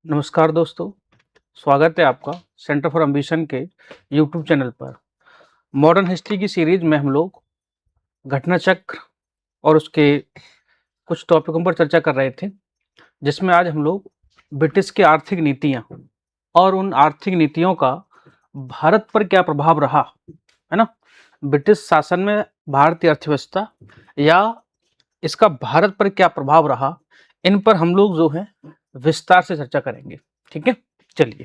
नमस्कार दोस्तों, स्वागत है आपका सेंटर फॉर एम्बिशन के यूट्यूब चैनल पर। मॉडर्न हिस्ट्री की सीरीज में हम लोग घटना चक्र और उसके कुछ टॉपिकों पर चर्चा कर रहे थे, जिसमें आज हम लोग ब्रिटिश की आर्थिक नीतियां और उन आर्थिक नीतियों का भारत पर क्या प्रभाव रहा, है ना। ब्रिटिश शासन में भारतीय अर्थव्यवस्था या इसका भारत पर क्या प्रभाव रहा, इन पर हम लोग जो है विस्तार से चर्चा करेंगे। ठीक है, चलिए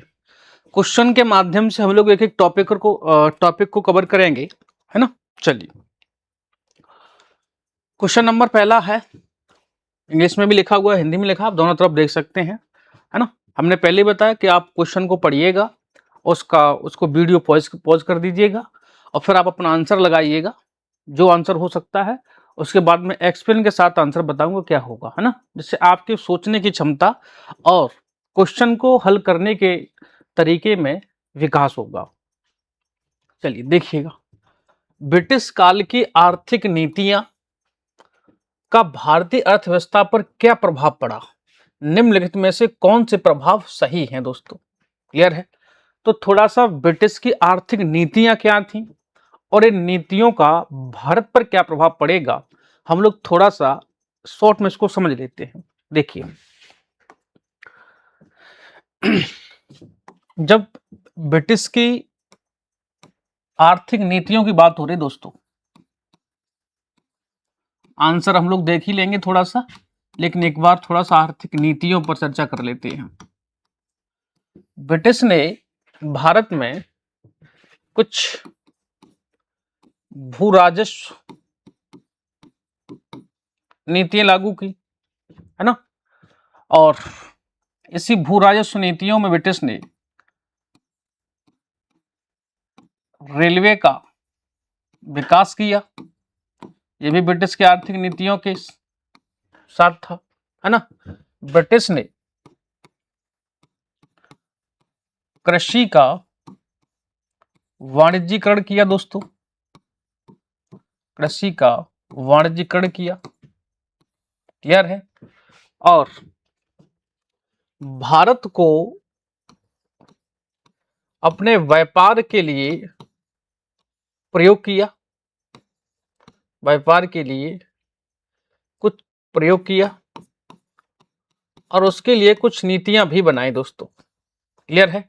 क्वेश्चन के माध्यम से हम लोग एक एक टॉपिक को कवर करेंगे, है ना। चलिए, क्वेश्चन नंबर पहला है, इंग्लिश में भी लिखा हुआ है, हिंदी में लिखा, आप दोनों तरफ देख सकते हैं, है ना। हमने पहले बताया कि आप क्वेश्चन को पढ़िएगा, उसको वीडियो पॉज कर दीजिएगा और फिर आप अपना आंसर लगाइएगा, जो आंसर हो सकता है। उसके बाद में एक्सप्लेन के साथ आंसर बताऊंगा क्या होगा, है ना, जिससे आपके सोचने की क्षमता और क्वेश्चन को हल करने के तरीके में विकास होगा। चलिए देखिएगा, ब्रिटिश काल की आर्थिक नीतियां का भारतीय अर्थव्यवस्था पर क्या प्रभाव पड़ा, निम्नलिखित में से कौन से प्रभाव सही हैं दोस्तों। क्लियर है। तो थोड़ा सा ब्रिटिश की आर्थिक नीतियां क्या थी और इन नीतियों का भारत पर क्या प्रभाव पड़ेगा, हम लोग थोड़ा सा शॉर्ट में इसको समझ लेते हैं। देखिए, जब ब्रिटिश की आर्थिक नीतियों की बात हो रही दोस्तों, आंसर हम लोग देख ही लेंगे थोड़ा सा, लेकिन एक बार थोड़ा सा आर्थिक नीतियों पर चर्चा कर लेते हैं। ब्रिटिश ने भारत में कुछ भू राजस्व नीतियां लागू की, है ना। और इसी भू राजस्व नीतियों में ब्रिटिश ने रेलवे का विकास किया, ये भी ब्रिटिश की आर्थिक नीतियों के साथ था, है ना। ब्रिटिश ने कृषि का वाणिज्यीकरण किया दोस्तों, कृषि का वाणिज्यीकरण किया, क्लियर है। और भारत को अपने व्यापार के लिए प्रयोग किया, व्यापार के लिए कुछ प्रयोग किया और उसके लिए कुछ नीतियां भी बनाई दोस्तों, क्लियर है।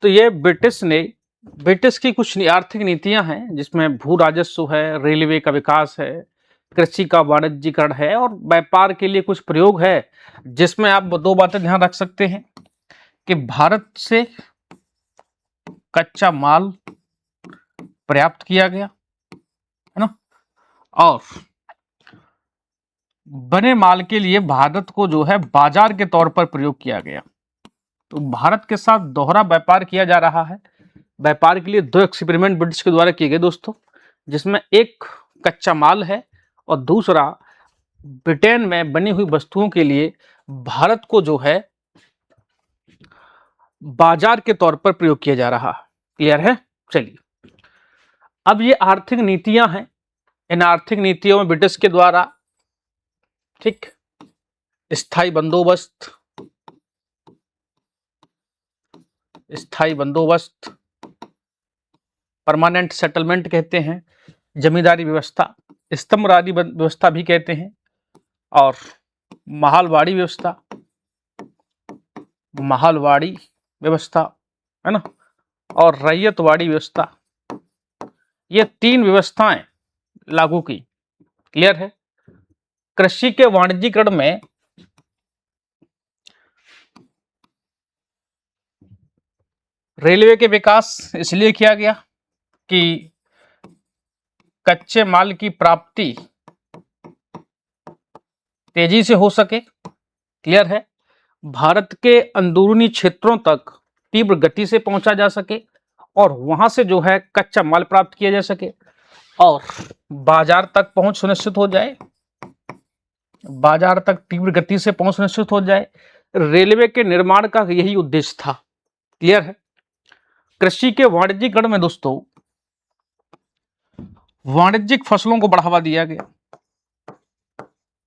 तो ये ब्रिटिश की कुछ आर्थिक नीतियां हैं, जिसमें भू राजस्व है, रेलवे का विकास है, कृषि का वाणिज्यीकरण है और व्यापार के लिए कुछ प्रयोग है, जिसमें आप दो बातें ध्यान रख सकते हैं कि भारत से कच्चा माल पर्याप्त किया गया, है ना। और बने माल के लिए भारत को जो है बाजार के तौर पर प्रयोग किया गया। तो भारत के साथ दोहरा व्यापार किया जा रहा है। व्यापार के लिए दो एक्सपेरिमेंट ब्रिटिश के द्वारा किए गए दोस्तों, जिसमें एक कच्चा माल है और दूसरा ब्रिटेन में बनी हुई वस्तुओं के लिए भारत को जो है बाजार के तौर पर प्रयोग किया जा रहा है, क्लियर है। चलिए, अब ये आर्थिक नीतियां हैं, इन आर्थिक नीतियों में ब्रिटिश के द्वारा ठीक स्थायी बंदोबस्त, परमानेंट सेटलमेंट कहते हैं, जमींदारी व्यवस्था, स्तंभवादी व्यवस्था भी कहते हैं, और महालवाड़ी व्यवस्था, है ना, और रैयतवाड़ी व्यवस्था, ये तीन व्यवस्थाएं लागू की, क्लियर है। कृषि के वाणिज्यीकरण में रेलवे के विकास इसलिए किया गया कि कच्चे माल की प्राप्ति तेजी से हो सके, क्लियर है। भारत के अंदरूनी क्षेत्रों तक तीव्र गति से पहुंचा जा सके और वहां से जो है कच्चा माल प्राप्त किया जा सके और बाजार तक पहुंच सुनिश्चित हो जाए, बाजार तक तीव्र गति से पहुंच सुनिश्चित हो जाए। रेलवे के निर्माण का यही उद्देश्य था, क्लियर है। कृषि के वाणिज्यीकरण में दोस्तों वाणिज्यिक फसलों को बढ़ावा दिया गया,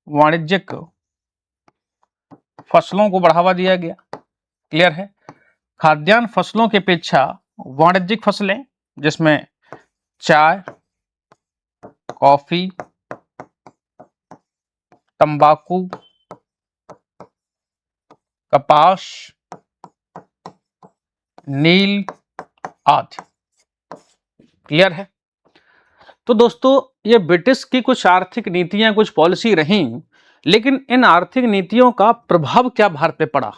वाणिज्यिक फसलों को बढ़ावा दिया गया, क्लियर है। खाद्यान्न फसलों की अपेक्षा वाणिज्यिक फसलें, जिसमें चाय, कॉफी, तंबाकू, कपास, नील आदि। क्लियर है। तो दोस्तों, ये ब्रिटिश की कुछ आर्थिक नीतियां, कुछ पॉलिसी रहीं, लेकिन इन आर्थिक नीतियों का प्रभाव क्या भारत पे पड़ा,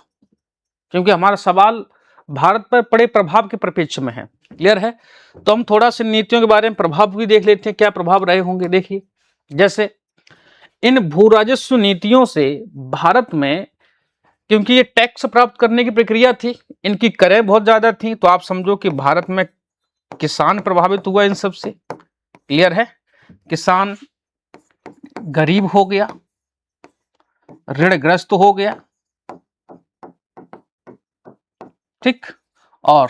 क्योंकि हमारा सवाल भारत पर पड़े प्रभाव के परिप्रेक्ष्य में है। क्लियर है। तो हम थोड़ा सा नीतियों के बारे में प्रभाव भी देख लेते हैं, क्या प्रभाव रहे होंगे। देखिए, जैसे इन भू राजस्व नीतियों से भारत में, क्योंकि ये टैक्स प्राप्त करने की प्रक्रिया थी, इनकी करें बहुत ज्यादा थी, तो आप समझो कि भारत में किसान प्रभावित हुआ इन सब से। क्लियर है। किसान गरीब हो गया, ऋणग्रस्त हो गया, ठीक, और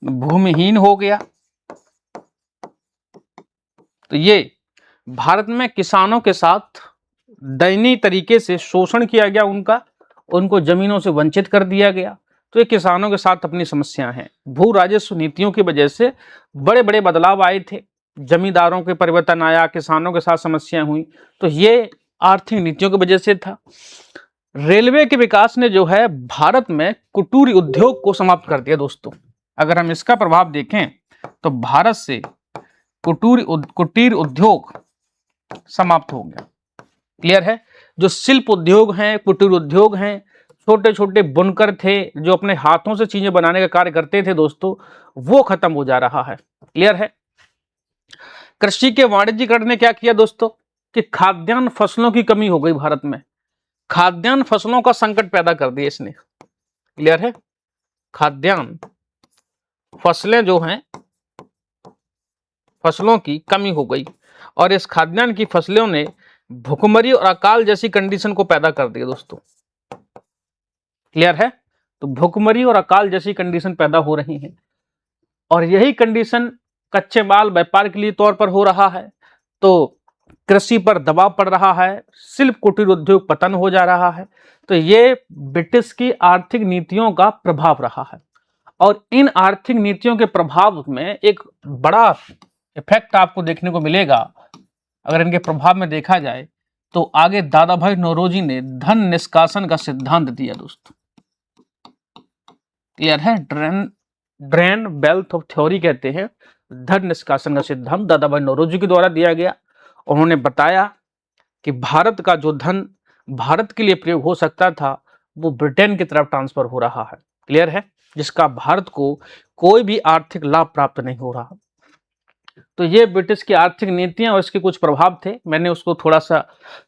भूमिहीन हो गया। तो ये भारत में किसानों के साथ दयनीय तरीके से शोषण किया गया उनका, उनको जमीनों से वंचित कर दिया गया। तो ये किसानों के साथ अपनी समस्या है। भू राजस्व नीतियों की वजह से बड़े बड़े बदलाव आए थे, जमींदारों के परिवर्तन आया, किसानों के साथ समस्याएं हुई। तो ये आर्थिक नीतियों की वजह से था। रेलवे के विकास ने जो है भारत में कुटीर उद्योग को समाप्त कर दिया। दोस्तों, अगर हम इसका प्रभाव देखें तो भारत से कुटीर उद्योग समाप्त हो गया। क्लियर है। जो शिल्प उद्योग हैं, कुटीर उद्योग हैं, छोटे छोटे बुनकर थे जो अपने हाथों से चीजें बनाने का कार्य करते थे दोस्तों, वो खत्म हो जा रहा है। क्लियर है। कृषि के वाणिज्यीकरण ने क्या किया दोस्तों, कि खाद्यान्न फसलों की कमी हो गई भारत में, खाद्यान्न फसलों का संकट पैदा कर दिया इसने। क्लियर है। खाद्यान्न फसलें जो हैं, फसलों की कमी हो गई, और इस खाद्यान्न की फसलों ने भुखमरी और अकाल जैसी कंडीशन को पैदा कर दिया दोस्तों। क्लियर है। तो भुखमरी और अकाल जैसी कंडीशन पैदा हो रही है, और यही कंडीशन कच्चे माल व्यापार के लिए तौर पर हो रहा है। तो कृषि पर दबाव पड़ रहा है, शिल्प कुटीर उद्योग पतन हो जा रहा है। तो ये ब्रिटिश की आर्थिक नीतियों का प्रभाव रहा है। और इन आर्थिक नीतियों के प्रभाव में एक बड़ा इफेक्ट आपको देखने को मिलेगा। अगर इनके प्रभाव में देखा जाए तो आगे दादा भाई नौरोजी ने धन निष्कासन का सिद्धांत दिया दोस्तों। क्लियर है। ड्रेन वेल्थ ऑफ थ्योरी कहते हैं, धन निष्कासन का सिद्धांत दादा भाई नौरोजी के द्वारा दिया गया। उन्होंने बताया कि भारत का जो धन भारत के लिए प्रयोग हो सकता था, वो ब्रिटेन की तरफ ट्रांसफर हो रहा है। क्लियर है। जिसका भारत को कोई भी आर्थिक लाभ प्राप्त नहीं हो रहा। तो ये ब्रिटिश की आर्थिक नीतियां और इसके कुछ प्रभाव थे। मैंने उसको थोड़ा सा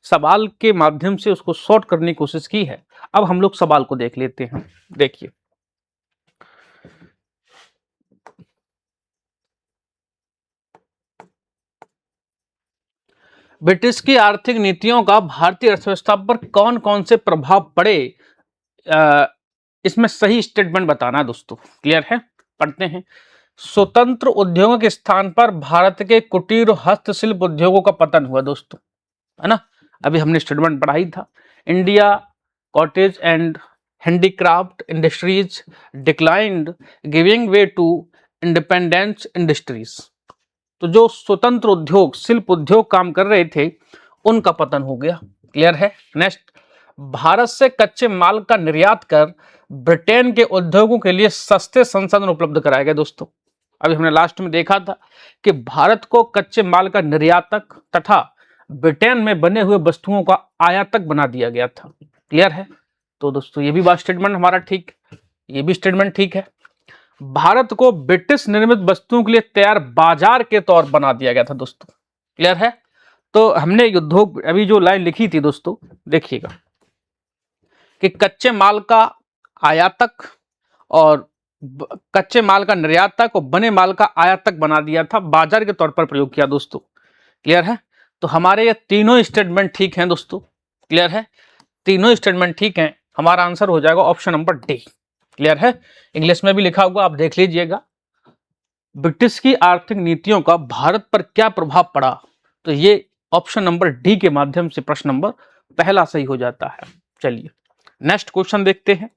सवाल के माध्यम से उसको शॉर्ट करने की कोशिश की है। अब हम लोग सवाल को देख लेते हैं। देखिए, ब्रिटिश की आर्थिक नीतियों का भारतीय अर्थव्यवस्था पर कौन कौन से प्रभाव पड़े, इसमें सही स्टेटमेंट बताना दोस्तों। क्लियर है। पढ़ते हैं। स्वतंत्र उद्योगों के स्थान पर भारत के कुटीर हस्तशिल्प उद्योगों का पतन हुआ दोस्तों, है ना। अभी हमने स्टेटमेंट पढ़ा ही था। India cottage and handicraft industries declined, giving way to independence industries. तो जो स्वतंत्र उद्योग, शिल्प उद्योग काम कर रहे थे, उनका पतन हो गया। क्लियर है। नेक्स्ट, भारत से कच्चे माल का निर्यात कर ब्रिटेन के उद्योगों के लिए सस्ते संसाधन उपलब्ध कराए गए दोस्तों। अभी हमने लास्ट में देखा था कि भारत को कच्चे माल का निर्यातक तथा ब्रिटेन में बने हुए वस्तुओं का आयातक बना दिया गया था। क्लियर है। तो दोस्तों, ये भी बात स्टेटमेंट हमारा ठीक, ये भी स्टेटमेंट ठीक है। भारत को ब्रिटिश निर्मित वस्तुओं के लिए तैयार बाजार के तौर बना दिया गया था दोस्तों। क्लियर है। तो हमने उद्योग, अभी जो लाइन लिखी थी दोस्तों, देखिएगा कि कच्चे माल का आयातक और कच्चे माल का निर्यातक और बने माल का आयातक बना दिया था, बाजार के तौर पर प्रयोग किया दोस्तों। क्लियर है। तो हमारे ये तीनों स्टेटमेंट ठीक हैं दोस्तों। क्लियर है। तीनों स्टेटमेंट ठीक हैं। हमारा आंसर हो जाएगा ऑप्शन नंबर डी। क्लियर है। इंग्लिश में भी लिखा हुआ, आप देख लीजिएगा। ब्रिटिश की आर्थिक नीतियों का भारत पर क्या प्रभाव पड़ा, तो ये ऑप्शन नंबर डी के माध्यम से प्रश्न नंबर पहला सही हो जाता है। चलिए नेक्स्ट क्वेश्चन देखते हैं।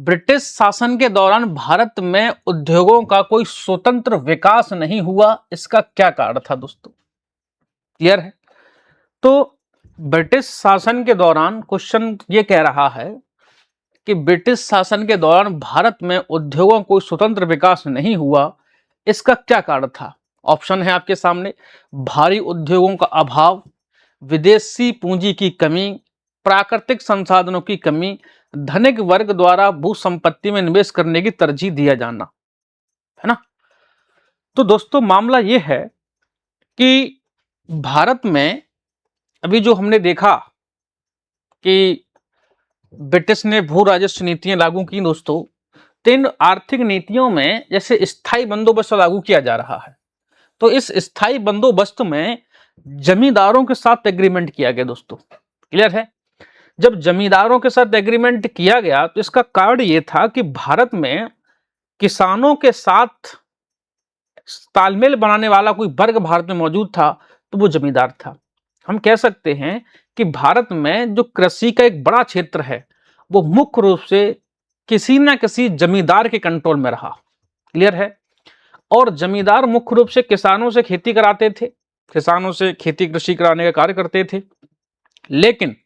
ब्रिटिश शासन के दौरान भारत में उद्योगों का कोई स्वतंत्र विकास नहीं हुआ, इसका क्या कारण था दोस्तों? क्लियर है? तो ब्रिटिश शासन के दौरान क्वेश्चन ये कह रहा है कि ब्रिटिश शासन के दौरान भारत में उद्योगों को स्वतंत्र विकास नहीं हुआ, इसका क्या कारण था? ऑप्शन है आपके सामने, भारी उद्योगों का अभाव, विदेशी पूंजी की कमी, प्राकृतिक संसाधनों की कमी, धनिक वर्ग द्वारा भू संपत्ति में निवेश करने की तरजीह दिया जाना, है ना। तो दोस्तों मामला यह है कि भारत में अभी जो हमने देखा कि ब्रिटिश ने भू राजस्व नीतियां लागू की दोस्तों, तो इन आर्थिक नीतियों में जैसे स्थायी बंदोबस्त लागू किया जा रहा है, तो इस स्थायी बंदोबस्त में जमींदारों के साथ एग्रीमेंट किया गया दोस्तों। क्लियर है? जब जमींदारों के साथ एग्रीमेंट किया गया तो इसका कारण यह था कि भारत में किसानों के साथ तालमेल बनाने वाला कोई वर्ग भारत में मौजूद था, तो वो जमींदार था। हम कह सकते हैं कि भारत में जो कृषि का एक बड़ा क्षेत्र है वो मुख्य रूप से किसी ना किसी जमींदार के कंट्रोल में रहा। क्लियर है? और जमींदार मुख्य रूप से किसानों से खेती कराते थे, किसानों से खेती कृषि कराने का कार्य करते थे, लेकिन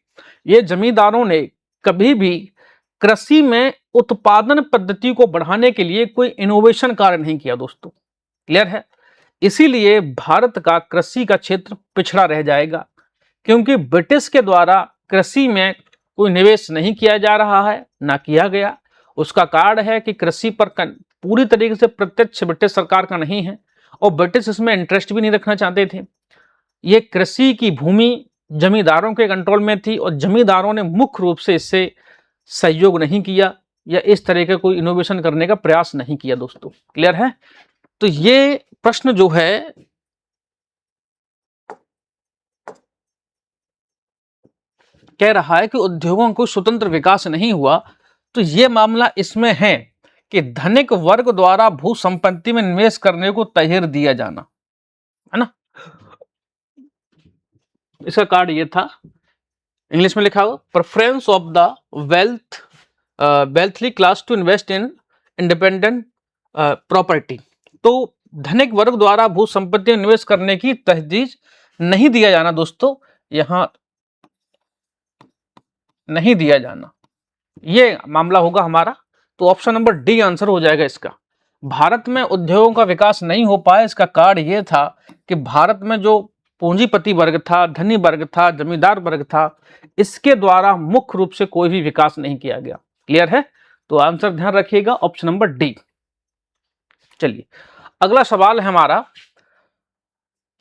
ये जमींदारों ने कभी भी कृषि में उत्पादन पद्धति को बढ़ाने के लिए कोई इनोवेशन कार्य नहीं किया दोस्तों। क्लियर है? इसीलिए भारत का कृषि का क्षेत्र पिछड़ा रह जाएगा, क्योंकि ब्रिटिश के द्वारा कृषि में कोई निवेश नहीं किया जा रहा है, ना किया गया। उसका कारण है कि कृषि पर पूरी तरीके से प्रत्यक्ष ब्रिटिश सरकार का नहीं है और ब्रिटिश इसमें इंटरेस्ट भी नहीं रखना चाहते थे। ये कृषि की भूमि जमींदारों के कंट्रोल में थी और जमींदारों ने मुख्य रूप से इससे सहयोग नहीं किया या इस तरह का कोई इनोवेशन करने का प्रयास नहीं किया दोस्तों। क्लियर है? तो ये प्रश्न जो है कह रहा है कि उद्योगों को स्वतंत्र विकास नहीं हुआ, तो ये मामला इसमें है कि धनिक वर्ग द्वारा भू संपत्ति में निवेश करने को तहेर दिया जाना, है ना। इसका कार्ड ये था, इंग्लिश में लिखा हुआ, preference of the wealthy class to invest in independent property. तो धनिक वर्ग द्वारा भू संपत्ति में निवेश करने की तजदीज नहीं दिया जाना दोस्तों, यहां नहीं दिया जाना, ये मामला होगा हमारा। तो ऑप्शन नंबर डी आंसर हो जाएगा इसका। भारत में उद्योगों का विकास नहीं हो पाया, इसका कारण यह था कि भारत में जो पूंजीपति वर्ग था, धनी वर्ग था, जमींदार वर्ग था, इसके द्वारा मुख्य रूप से कोई भी विकास नहीं किया गया। क्लियर है? तो आंसर ध्यान रखिएगा ऑप्शन नंबर डी। चलिए अगला सवाल है हमारा,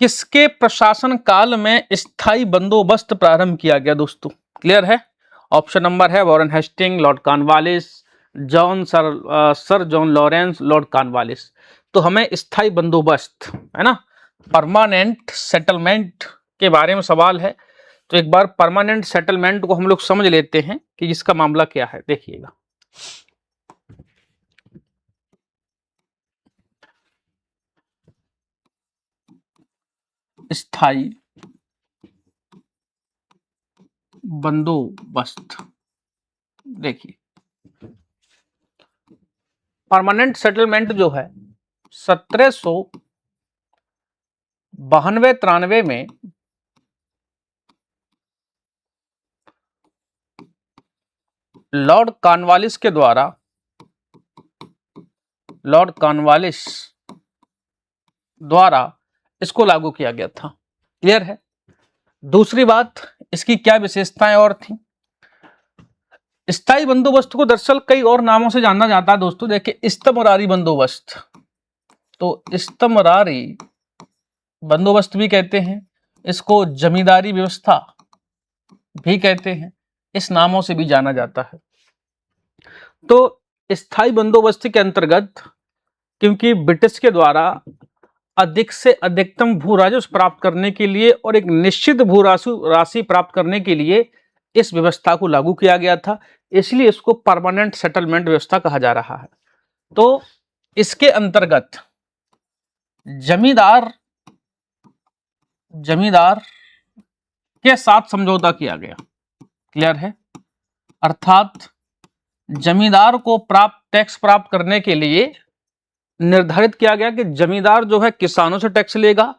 किसके प्रशासन काल में स्थायी बंदोबस्त प्रारंभ किया गया दोस्तों? क्लियर है? ऑप्शन नंबर है Warren Hasting, Lord Cornwallis, Sir John Lawrence, Lord Cornwallis. तो हमें स्थायी बंदोबस्त, है ना, परमानेंट सेटलमेंट के बारे में सवाल है। तो एक बार परमानेंट सेटलमेंट को हम लोग समझ लेते हैं कि इसका मामला क्या है। देखिएगा, स्थायी बंदोबस्त, देखिए परमानेंट सेटलमेंट जो है 1792-93 में लॉर्ड कॉर्नवालिस के द्वारा, लॉर्ड कॉर्नवालिस द्वारा इसको लागू किया गया था। क्लियर है? दूसरी बात, इसकी क्या विशेषताएं और थी? स्थायी बंदोबस्त को दरअसल कई और नामों से जाना जाता है दोस्तों। देखिए, इस्तमरारी बंदोबस्त, तो इस्तमरारी बंदोबस्त भी कहते हैं, इसको जमींदारी व्यवस्था भी कहते हैं, इस नामों से भी जाना जाता है। तो स्थायी बंदोबस्त के अंतर्गत, क्योंकि ब्रिटिश के द्वारा अधिक से अधिकतम भू राजस्व प्राप्त करने के लिए और एक निश्चित भू राशि प्राप्त करने के लिए इस व्यवस्था को लागू किया गया था, इसलिए इसको परमानेंट सेटलमेंट व्यवस्था कहा जा रहा है। तो इसके अंतर्गत जमींदार के साथ समझौता किया गया। क्लियर है? अर्थात जमींदार को टैक्स प्राप्त करने के लिए निर्धारित किया गया कि जमींदार जो है किसानों से टैक्स लेगा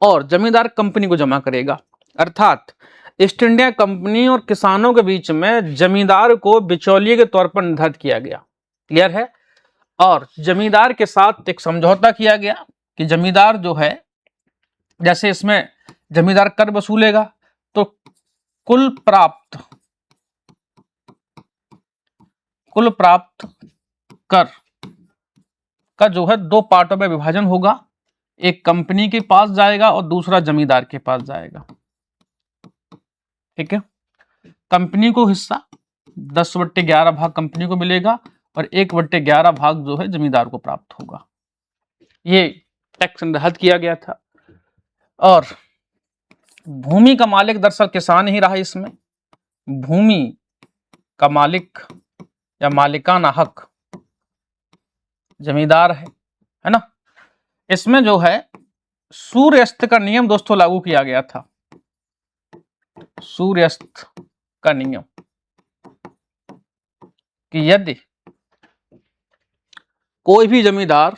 और जमींदार कंपनी को जमा करेगा। अर्थात ईस्ट इंडिया कंपनी और किसानों के बीच में जमींदार को बिचौलिए के तौर पर निर्धारित किया गया। क्लियर है? और जमींदार के साथ एक समझौता किया गया कि जमींदार जो है, जैसे इसमें जमींदार कर वसूलेगा तो कुल प्राप्त कर का जो है दो पार्टों में विभाजन होगा, एक कंपनी के पास जाएगा और दूसरा जमींदार के पास जाएगा। ठीक है? कंपनी को हिस्सा 10/11 भाग कंपनी को मिलेगा और 1/11 भाग जो है जमींदार को प्राप्त होगा। ये टैक्स निर्धारित किया गया था। और भूमि का मालिक दरअसल किसान ही रहा। इसमें भूमि का मालिक या मालिकाना हक जमींदार है ना। इसमें जो है सूर्यास्त का नियम दोस्तों लागू किया गया था। सूर्यास्त का नियम कि यदि कोई भी जमींदार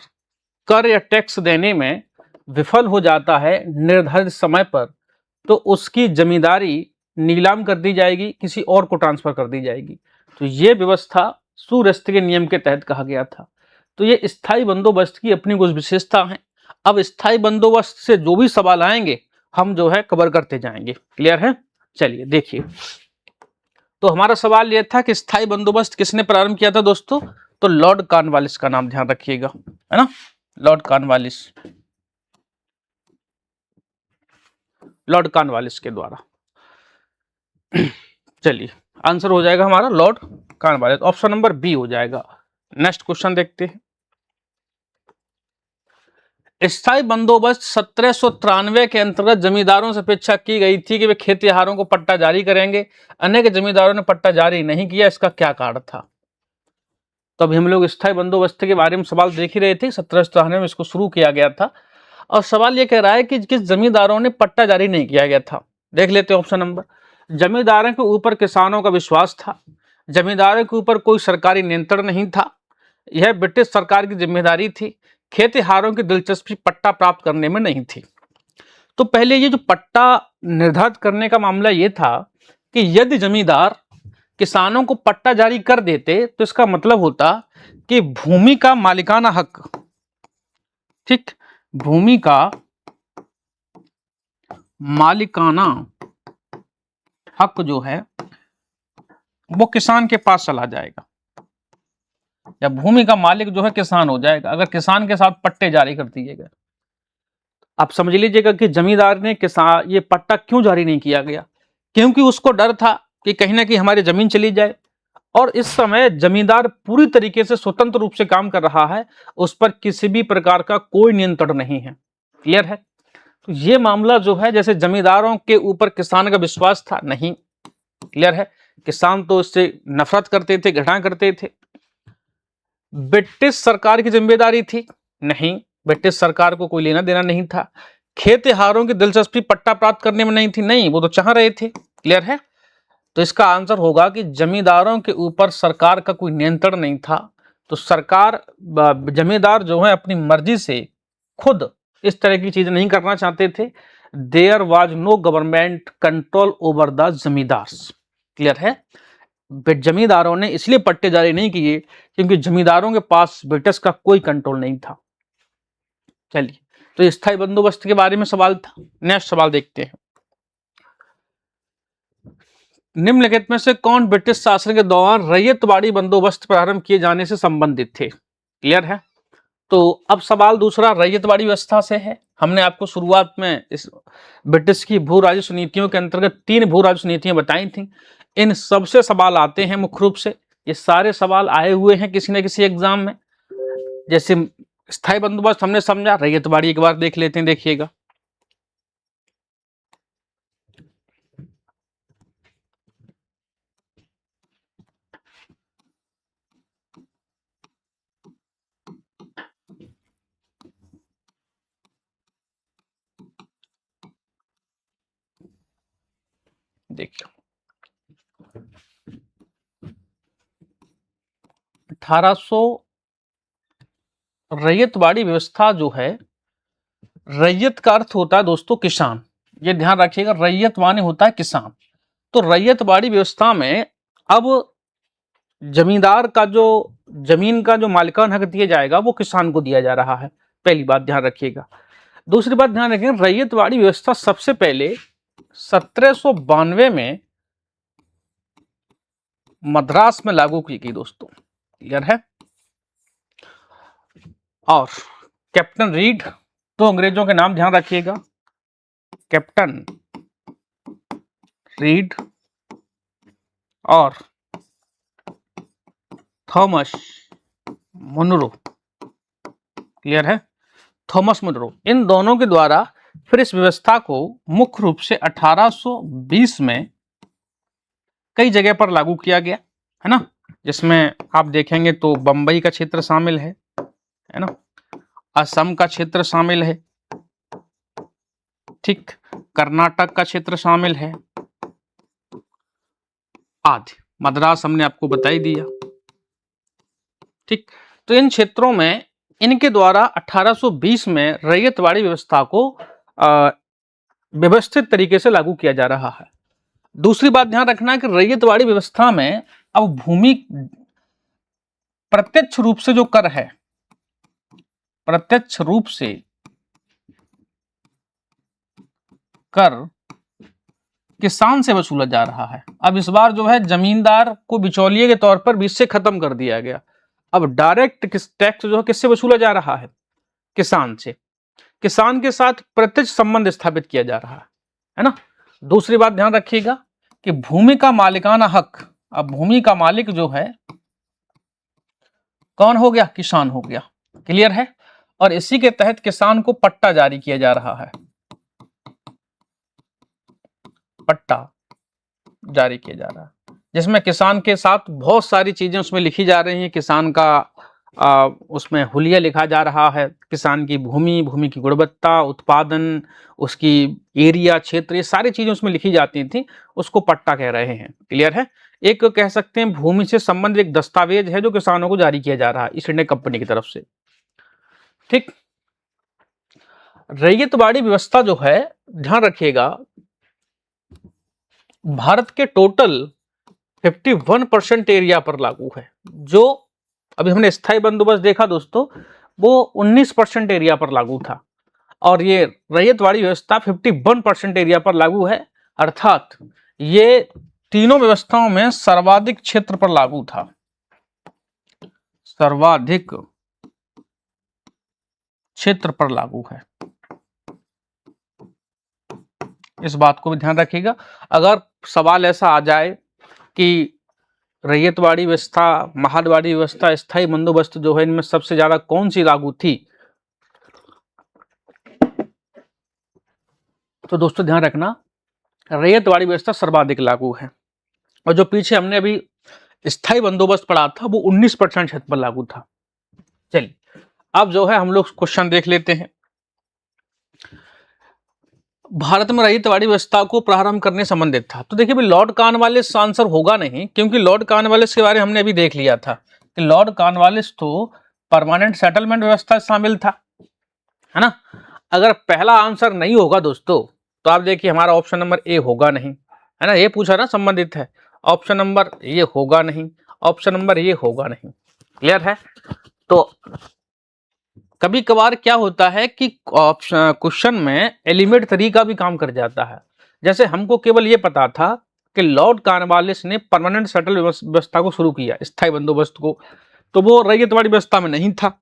कर या टैक्स देने में विफल हो जाता है निर्धारित समय पर, तो उसकी जमींदारी नीलाम कर दी जाएगी, किसी और को ट्रांसफर कर दी जाएगी। तो ये व्यवस्था सूर्यास्त के नियम के तहत कहा गया था। तो ये स्थायी बंदोबस्त की अपनी कुछ विशेषता है। अब स्थायी बंदोबस्त से जो भी सवाल आएंगे हम जो है कवर करते जाएंगे। क्लियर है? चलिए देखिए, तो हमारा सवाल यह था कि स्थायी बंदोबस्त किसने प्रारंभ किया था दोस्तों? तो लॉर्ड कॉर्नवालिस का नाम ध्यान रखिएगा, है ना, लॉर्ड कॉर्नवालिस, लॉर्ड कॉर्नवालिस के द्वारा। चलिए आंसर हो जाएगा हमारा Lord Cornwallis, option number B हो जाएगा। नेक्स्ट क्वेश्चन देखते हैं। स्थायी बंदोबस्त 1793 के अंतर्गत जमींदारों से अपेक्षा की गई थी कि वे खेतिहारों को पट्टा जारी करेंगे। अनेक जमींदारों ने पट्टा जारी नहीं किया, इसका क्या कारण था? तो अभी हम लोग स्थायी बंदोबस्त के बारे में सवाल देख ही रहे थे। 1793 में इसको शुरू किया गया था और सवाल ये कह रहा है कि किस जमींदारों ने पट्टा जारी नहीं किया गया था। देख लेते हैं ऑप्शन नंबर। जमींदारों के ऊपर किसानों का विश्वास था, जमींदारों के ऊपर कोई सरकारी नियंत्रण नहीं था, यह ब्रिटिश सरकार की जिम्मेदारी थी, खेतिहारों की दिलचस्पी पट्टा प्राप्त करने में नहीं थी। तो पहले ये जो पट्टा निर्धारित करने का मामला ये था कि यदि जमींदार किसानों को पट्टा जारी कर देते तो इसका मतलब होता कि भूमि का मालिकाना हक, ठीक, भूमि का मालिकाना हक जो है वो किसान के पास चला जाएगा, या भूमि का मालिक जो है किसान हो जाएगा अगर किसान के साथ पट्टे जारी कर दिए गए। आप समझ लीजिएगा कि जमींदार ने किसान ये पट्टा क्यों जारी नहीं किया गया, क्योंकि उसको डर था कि कहीं ना कहीं हमारी जमीन चली जाए। और इस समय जमींदार पूरी तरीके से स्वतंत्र रूप से काम कर रहा है, उस पर किसी भी प्रकार का कोई नियंत्रण नहीं है। क्लियर है? तो ये मामला जो है, जैसे जमींदारों के ऊपर किसान का विश्वास था, नहीं। क्लियर है? किसान तो इससे नफरत करते थे, घृणा करते थे। ब्रिटिश सरकार की जिम्मेदारी थी, नहीं, ब्रिटिश सरकार को कोई लेना देना नहीं था। खेतिहारों की दिलचस्पी पट्टा प्राप्त करने में नहीं थी, नहीं, वो तो चाह रहे थे। क्लियर है? तो इसका आंसर होगा कि जमींदारों के ऊपर सरकार का कोई नियंत्रण नहीं था। तो सरकार, जमींदार जो है अपनी मर्जी से खुद इस तरह की चीज नहीं करना चाहते थे। There was no government control over the zamindars. Clear है? जमींदारों ने इसलिए पट्टे जारी नहीं किए क्योंकि जमींदारों के पास ब्रिटिश का कोई कंट्रोल नहीं था। चलिए, तो स्थायी बंदोबस्त के बारे में सवाल था। नेक्स्ट सवाल देखते हैं। निम्नलिखित में से कौन ब्रिटिश शासन के दौरान रैयतवाड़ी बंदोबस्त प्रारंभ किए जाने से संबंधित थे? क्लियर है? तो अब सवाल दूसरा रैयतवाड़ी व्यवस्था से है। हमने आपको शुरुआत में इस ब्रिटिश की भू राजस्व नीतियों के अंतर्गत 3 भू राजस्व नीतियां बताई थी। इन सबसे सवाल आते हैं मुख्य रूप से। ये सारे सवाल आए हुए हैं किसी न किसी एग्जाम में। जैसे स्थायी बंदोबस्त हमने समझा, रैयतवाड़ी एक बार देख लेते हैं, देखिएगा। देखिए, 1800 रैयतवाड़ी व्यवस्था जो है, रैयत का अर्थ होता है दोस्तों किसान, ये ध्यान रखिएगा, रैयत माने होता है किसान। तो रैयतवाड़ी व्यवस्था में अब जमींदार का जो जमीन का जो मालिकान हक दिया जाएगा वो किसान को दिया जा रहा है, पहली बात ध्यान रखिएगा। दूसरी बात ध्यान रखिएगा, रैयतवाड़ी व्यवस्था सबसे पहले 1792 में मद्रास में लागू की गई दोस्तों, क्लियर है। और कैप्टन रीड, तो अंग्रेजों के नाम ध्यान रखिएगा, कैप्टन रीड और थॉमस मुनरो, क्लियर है, थॉमस मुनरो, इन दोनों के द्वारा फिर इस व्यवस्था को मुख्य रूप से 1820 में कई जगह पर लागू किया गया है ना, जिसमें आप देखेंगे तो बंबई का क्षेत्र शामिल है ना, असम का क्षेत्र शामिल है, ठीक, कर्नाटक का क्षेत्र शामिल है आदि, मद्रास हमने आपको बता ही दिया, ठीक। तो इन क्षेत्रों में इनके द्वारा 1820 में रैयतवाड़ी व्यवस्था को व्यवस्थित तरीके से लागू किया जा रहा है। दूसरी बात ध्यान रखना है कि रैयतवाड़ी व्यवस्था में अब भूमि प्रत्यक्ष रूप से जो कर है, प्रत्यक्ष रूप से कर किसान से वसूला जा रहा है। अब इस बार जो है जमींदार को बिचौलिए के तौर पर भी इससे खत्म कर दिया गया। अब डायरेक्ट टैक्स जो है किससे वसूला जा रहा है, किसान से, किसान के साथ प्रत्यक्ष संबंध स्थापित किया जा रहा है ना। दूसरी बात ध्यान रखिएगा कि भूमि का मालिकाना हक, अब भूमि का मालिक जो है कौन हो गया, किसान हो गया, क्लियर है। और इसी के तहत किसान को पट्टा जारी किया जा रहा है, पट्टा जारी किया जा रहा है, जिसमें किसान के साथ बहुत सारी चीजें उसमें लिखी जा रही हैं। किसान का उसमें हुलिया लिखा जा रहा है, किसान की भूमि, भूमि की गुणवत्ता, उत्पादन, उसकी एरिया, क्षेत्र, ये सारी चीजें उसमें लिखी जाती थी, उसको पट्टा कह रहे हैं, क्लियर है। एक कह सकते हैं भूमि से संबंधित एक दस्तावेज है जो किसानों को जारी किया जा रहा है ईस्ट इंडिया कंपनी की तरफ से, ठीक। रैयतवाड़ी व्यवस्था जो है ध्यान रखिएगा, भारत के टोटल 51% एरिया पर लागू है। जो अभी हमने स्थायी बंदोबस्त देखा दोस्तों, वो 19% एरिया पर लागू था, और ये रैयतवाड़ी व्यवस्था 51% एरिया पर लागू है, अर्थात ये तीनों व्यवस्थाओं में सर्वाधिक क्षेत्र पर लागू था, सर्वाधिक क्षेत्र पर लागू है, इस बात को भी ध्यान रखिएगा। अगर सवाल ऐसा आ जाए कि रैयतवाड़ी व्यवस्था, महालवाड़ी व्यवस्था, स्थायी बंदोबस्त जो है, इनमें सबसे ज्यादा कौन सी लागू थी, तो दोस्तों ध्यान रखना रैयतवाड़ी व्यवस्था सर्वाधिक लागू है, और जो पीछे हमने अभी स्थायी बंदोबस्त पढ़ा था वो 19% क्षेत्र पर लागू था। चलिए अब जो है हम लोग क्वेश्चन देख लेते हैं। भारत में रैयतवाड़ी व्यवस्था को प्रारंभ करने संबंधित था, तो देखिए लॉर्ड कॉर्नवालिस आंसर होगा नहीं, क्योंकि लॉर्ड कॉर्नवालिस के बारे में हमने अभी देख लिया था कि लॉर्ड कॉर्नवालिस तो परमानेंट सेटलमेंट व्यवस्था शामिल था, है ना। अगर पहला आंसर नहीं होगा दोस्तों, तो आप देखिए हमारा ऑप्शन नंबर ए होगा नहीं, है ना, ये पूछा ना संबंधित है, ऑप्शन नंबर ये होगा नहीं, ऑप्शन नंबर ये होगा नहीं, क्लियर है। तो कभी कभार क्या होता है कि क्वेश्चन में एलिमेंट तरीका भी काम कर जाता है। जैसे हमको केवल ये पता था कि लॉर्ड कॉर्नवालिस ने परमानेंट सेटल व्यवस्था को शुरू किया, स्थायी बंदोबस्त को, तो वो रैयतवाड़ी व्यवस्था में नहीं था।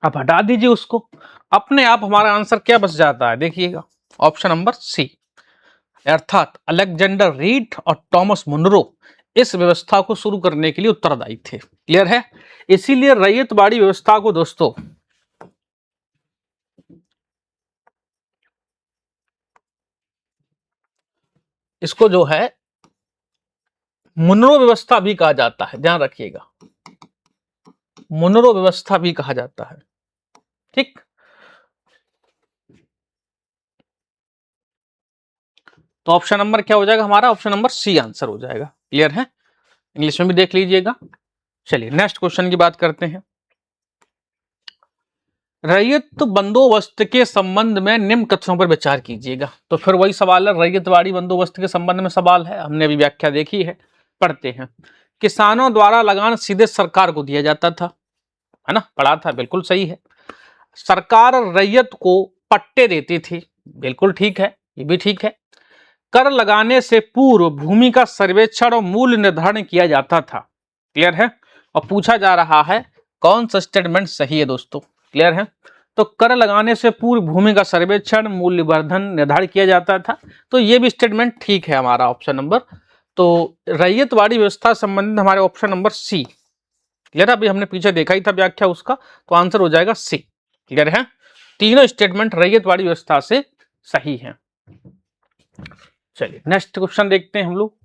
अब हटा दीजिए उसको, अपने आप हमारा आंसर क्या बच जाता है, देखिएगा ऑप्शन नंबर सी, अर्थात अलेक्जेंडर रीड और टॉमस मुनरो इस व्यवस्था को शुरू करने के लिए उत्तरदायी थे, क्लियर है। इसीलिए रैयतवाड़ी व्यवस्था को दोस्तों इसको जो है मुनरो व्यवस्था भी कहा जाता है, ध्यान रखिएगा, मुनरो व्यवस्था भी कहा जाता है, ठीक। तो ऑप्शन नंबर क्या हो जाएगा हमारा, ऑप्शन नंबर सी आंसर हो जाएगा, क्लियर है। इंग्लिश में भी देख लीजिएगा, चलिए नेक्स्ट क्वेश्चन की बात करते हैं। रैयत बंदोबस्त के संबंध में निम्न कथनों पर विचार कीजिएगा। तो फिर वही सवाल है, रैयतवाड़ी बंदोबस्त के संबंध में सवाल है, हमने अभी व्याख्या देखी है, पढ़ते हैं। किसानों द्वारा लगान सीधे सरकार को दिया जाता था, है ना, पढ़ा था, बिल्कुल सही है। सरकार रैयत को पट्टे देती थी, बिल्कुल ठीक है, ये भी ठीक है। कर लगाने से पूर्व भूमि का सर्वेक्षण और मूल्य निर्धारण किया जाता था, क्लियर है। और पूछा जा रहा है कौन सा स्टेटमेंट सही है दोस्तों, क्लियर है। तो कर लगाने से पूर्व भूमि का सर्वेक्षण मूल्य वर्धन निर्धारित किया जाता था, तो ये भी स्टेटमेंट ठीक है हमारा ऑप्शन नंबर। तो रैयतवाड़ी व्यवस्था संबंधित हमारे ऑप्शन नंबर सी, क्लियर है। अभी हमने पीछे देखा ही था व्याख्या उसका, तो आंसर हो जाएगा सी, क्लियर है। तीनों स्टेटमेंट रैयतवाड़ी व्यवस्था से सही है। चलिए नेक्स्ट क्वेश्चन देखते हैं हम लोग।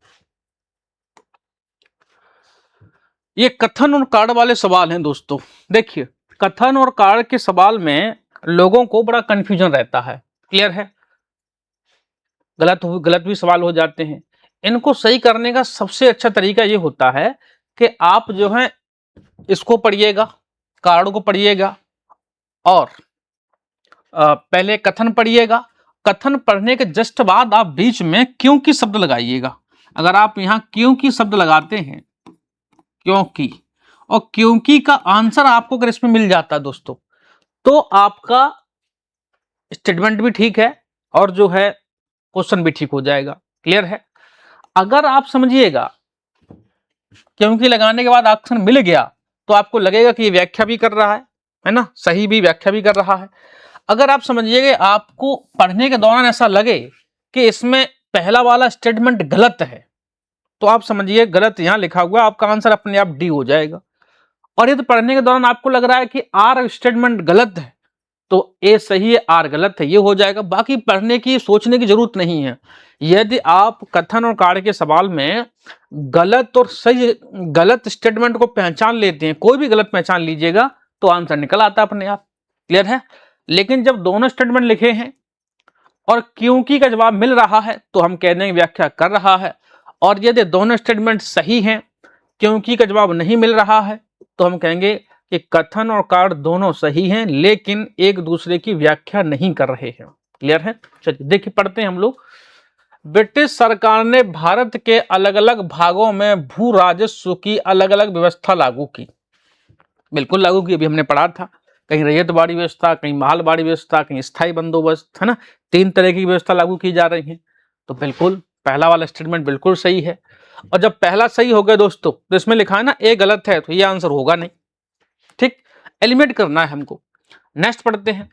ये कथन और कार्ड वाले सवाल हैं दोस्तों। देखिए कथन और कार्ड के सवाल में लोगों को बड़ा कंफ्यूजन रहता है, क्लियर है। गलत भी सवाल हो जाते हैं। इनको सही करने का सबसे अच्छा तरीका ये होता है कि आप जो है इसको पढ़िएगा, कार्ड को पढ़िएगा, और पहले कथन पढ़िएगा। कथन पढ़ने के जस्ट बाद आप बीच में क्योंकि शब्द लगाइएगा। अगर आप यहां क्योंकि शब्द लगाते हैं, क्योंकि, और क्योंकि का आंसर आपको अगर इसमें मिल जाता है दोस्तों, तो आपका स्टेटमेंट भी ठीक है और जो है क्वेश्चन भी ठीक हो जाएगा, क्लियर है। अगर आप समझिएगा क्योंकि लगाने के बाद ऑप्शन मिल गया, तो आपको लगेगा कि ये व्याख्या भी कर रहा है ना, सही भी व्याख्या भी कर रहा है। अगर आप समझिएगा आपको पढ़ने के दौरान ऐसा लगे कि इसमें पहला वाला स्टेटमेंट गलत है, तो आप समझिए गलत यहां लिखा हुआ, आपका आंसर अपने आप डी हो जाएगा। और यदि पढ़ने के दौरान आपको लग रहा है कि आर स्टेटमेंट गलत है, तो ए सही है आर गलत है, ये हो जाएगा। बाकी पढ़ने की सोचने की जरूरत नहीं है। यदि आप कथन और कार्य के सवाल में गलत और सही, गलत स्टेटमेंट को पहचान लेते हैं, कोई भी गलत पहचान लीजिएगा, तो आंसर निकल आता अपने आप, क्लियर है। लेकिन जब दोनों स्टेटमेंट लिखे हैं और क्योंकि का जवाब मिल रहा है, तो हम कह देंगे व्याख्या कर रहा है। और यदि दोनों स्टेटमेंट सही हैं, क्योंकि का जवाब नहीं मिल रहा है, तो हम कहेंगे कि कथन और कार्य दोनों सही हैं, लेकिन एक दूसरे की व्याख्या नहीं कर रहे हैं, क्लियर है। चलिए देखिए पढ़ते हैं हम लोग। ब्रिटिश सरकार ने भारत के अलग अलग भागों में भू राजस्व की अलग अलग व्यवस्था लागू की, बिल्कुल लागू की, अभी हमने पढ़ा था। कहीं रैयतवाड़ी व्यवस्था, कहीं मालवाड़ी व्यवस्था, कहीं स्थायी बंदोबस्त, है ना, तीन तरह की व्यवस्था लागू की जा रही है। तो बिल्कुल पहला वाला स्टेटमेंट बिल्कुल सही है। और जब पहला सही हो गया दोस्तों, तो इसमें लिखा है ना ए गलत है, तो ये आंसर होगा नहीं, ठीक, एलिमिनेट करना है हमको। नेक्स्ट पढ़ते हैं,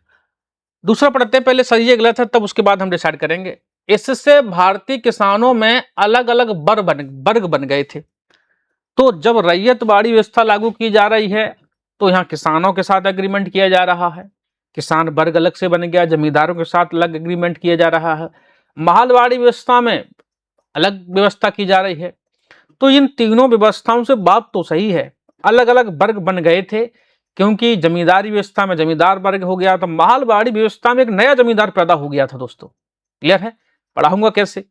दूसरा पढ़ते हैं, पहले सही है गलत है, तब उसके बाद हम डिसाइड करेंगे। इससे भारतीय किसानों में अलग अलग वर्ग बन गए थे। तो जब रैयतवाड़ी व्यवस्था लागू की जा रही है, तो यहाँ किसानों के साथ एग्रीमेंट किया जा रहा है, किसान वर्ग अलग से बन गया, जमींदारों के साथ अलग एग्रीमेंट किया जा रहा है। मालवाड़ी व्यवस्था में अलग व्यवस्था की जा रही है। तो इन तीनों व्यवस्थाओं से बात तो सही है, अलग अलग वर्ग बन गए थे, क्योंकि जमींदारी व्यवस्था में जमींदार वर्ग हो गया, तो मालवाड़ी व्यवस्था में एक नया जमींदार पैदा हो गया था दोस्तों, क्लियर है। पढ़ाऊंगा कैसे,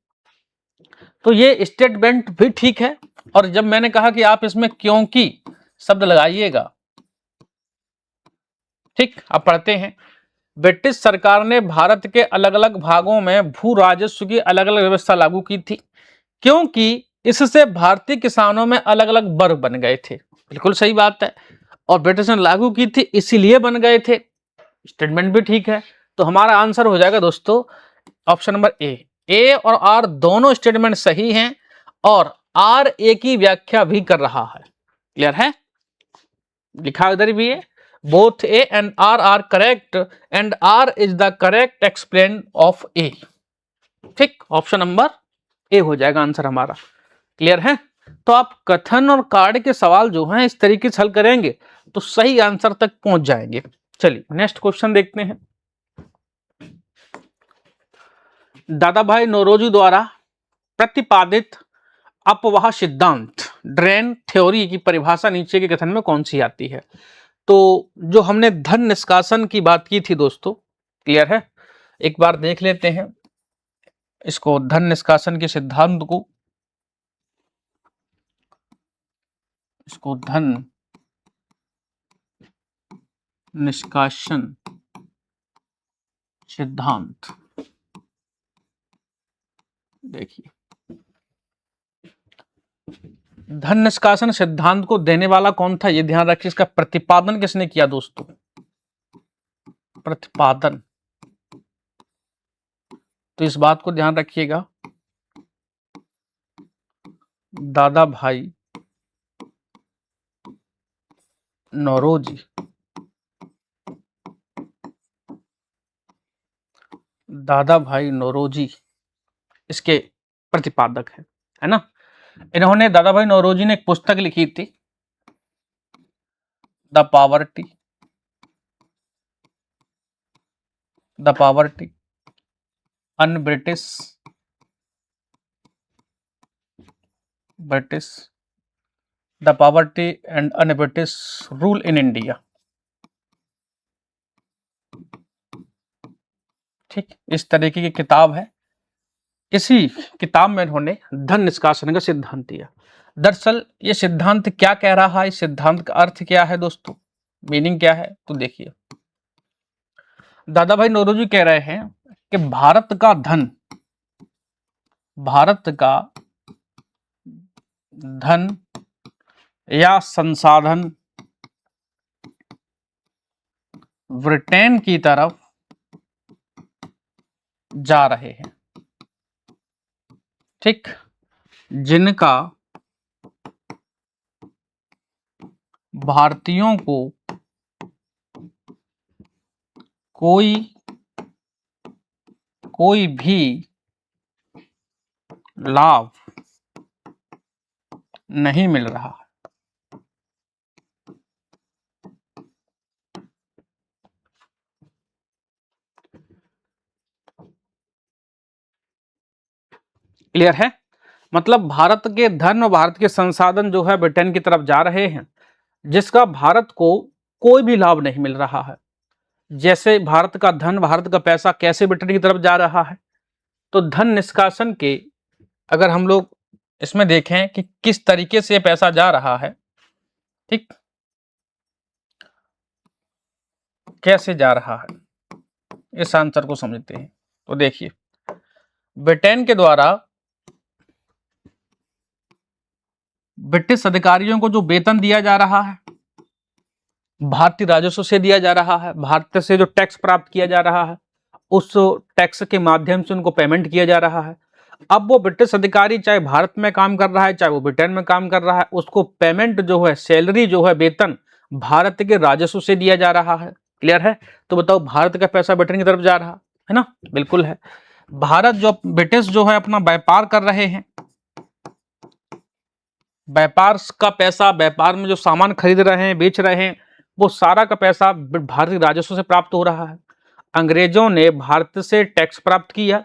तो ये स्टेटमेंट भी ठीक है। और जब मैंने कहा कि आप इसमें क्योंकि शब्द लगाइएगा, ठीक। अब पढ़ते हैं, ब्रिटिश सरकार ने भारत के अलग अलग भागों में भू राजस्व की अलग अलग व्यवस्था लागू की थी, क्योंकि इससे भारतीय किसानों में अलग अलग वर्ग बन गए थे, बिल्कुल सही बात है। और ब्रिटिश ने लागू की थी इसीलिए बन गए थे, स्टेटमेंट भी ठीक है। तो हमारा आंसर हो जाएगा दोस्तों ऑप्शन नंबर ए और आर दोनों स्टेटमेंट सही हैं, और आर ए की व्याख्या भी कर रहा है, क्लियर है। लिखा इधर भी है, both A and R are correct and R is the correct explain of A, ठीक। ऑप्शन नंबर ए हो जाएगा आंसर हमारा, क्लियर है। तो आप कथन और कार्ड के सवाल जो हैं इस तरीके से हल करेंगे तो सही आंसर तक पहुंच जाएंगे। चलिए नेक्स्ट क्वेश्चन देखते हैं। दादा भाई नौरोजी द्वारा प्रतिपादित अपवाह सिद्धांत ड्रेन थ्योरी की परिभाषा नीचे के कथन में कौन सी आती है। तो जो हमने धन निष्कासन की बात की थी दोस्तों, क्लियर है, एक बार देख लेते हैं इसको, धन निष्कासन के सिद्धांत को। इसको धन निष्कासन सिद्धांत। देखिए, धन निष्कासन सिद्धांत को देने वाला कौन था, ये ध्यान रखिए। इसका प्रतिपादन किसने किया दोस्तों? प्रतिपादन, तो इस बात को ध्यान रखिएगा, दादा भाई नौरोजी। दादा भाई नौरोजी इसके प्रतिपादक है ना। इन्होंने, दादा भाई नौरोजी ने एक पुस्तक लिखी थी, the poverty un British the poverty and un British rule in India. ठीक, इस तरीके की किताब है। इसी किताब में इन्होंने धन निष्कासन का सिद्धांत दिया। दरअसल ये सिद्धांत क्या कह रहा है, इस सिद्धांत का अर्थ क्या है दोस्तों, मीनिंग क्या है, तो देखिए, दादा भाई नौरोजी कह रहे हैं कि भारत का धन या संसाधन ब्रिटेन की तरफ जा रहे हैं। ठीक, जिनका भारतीयों को कोई भी लाभ नहीं मिल रहा। क्लियर है? मतलब भारत के धन और भारत के संसाधन जो है ब्रिटेन की तरफ जा रहे हैं, जिसका भारत को कोई भी लाभ नहीं मिल रहा है। जैसे भारत का धन, भारत का पैसा कैसे ब्रिटेन की तरफ जा रहा है, तो धन निष्कासन के अगर हम लोग इसमें देखें कि किस तरीके से पैसा जा रहा है, ठीक, कैसे जा रहा है, इस आंसर को समझते हैं। तो देखिए, ब्रिटेन के द्वारा ब्रिटिश अधिकारियों को जो वेतन दिया जा रहा है, भारतीय राजस्व से दिया जा रहा है, भारत से जो टैक्स प्राप्त किया जा रहा है, उस टैक्स के माध्यम से उनको पेमेंट किया जा रहा है। अब वो ब्रिटिश अधिकारी चाहे भारत में काम कर रहा है, चाहे वो ब्रिटेन में काम कर रहा है, उसको पेमेंट जो है, सैलरी जो है, वेतन भारत के राजस्व से दिया जा रहा है। क्लियर है? तो बताओ, भारत का पैसा ब्रिटेन की तरफ जा रहा है ना? बिल्कुल है। भारत जो, ब्रिटिश जो है अपना व्यापार कर रहे हैं, व्यापार का पैसा, व्यापार में जो सामान खरीद रहे हैं, बेच रहे हैं, वो सारा का पैसा भारतीय राजस्व से प्राप्त हो रहा है। अंग्रेजों ने भारत से टैक्स प्राप्त किया,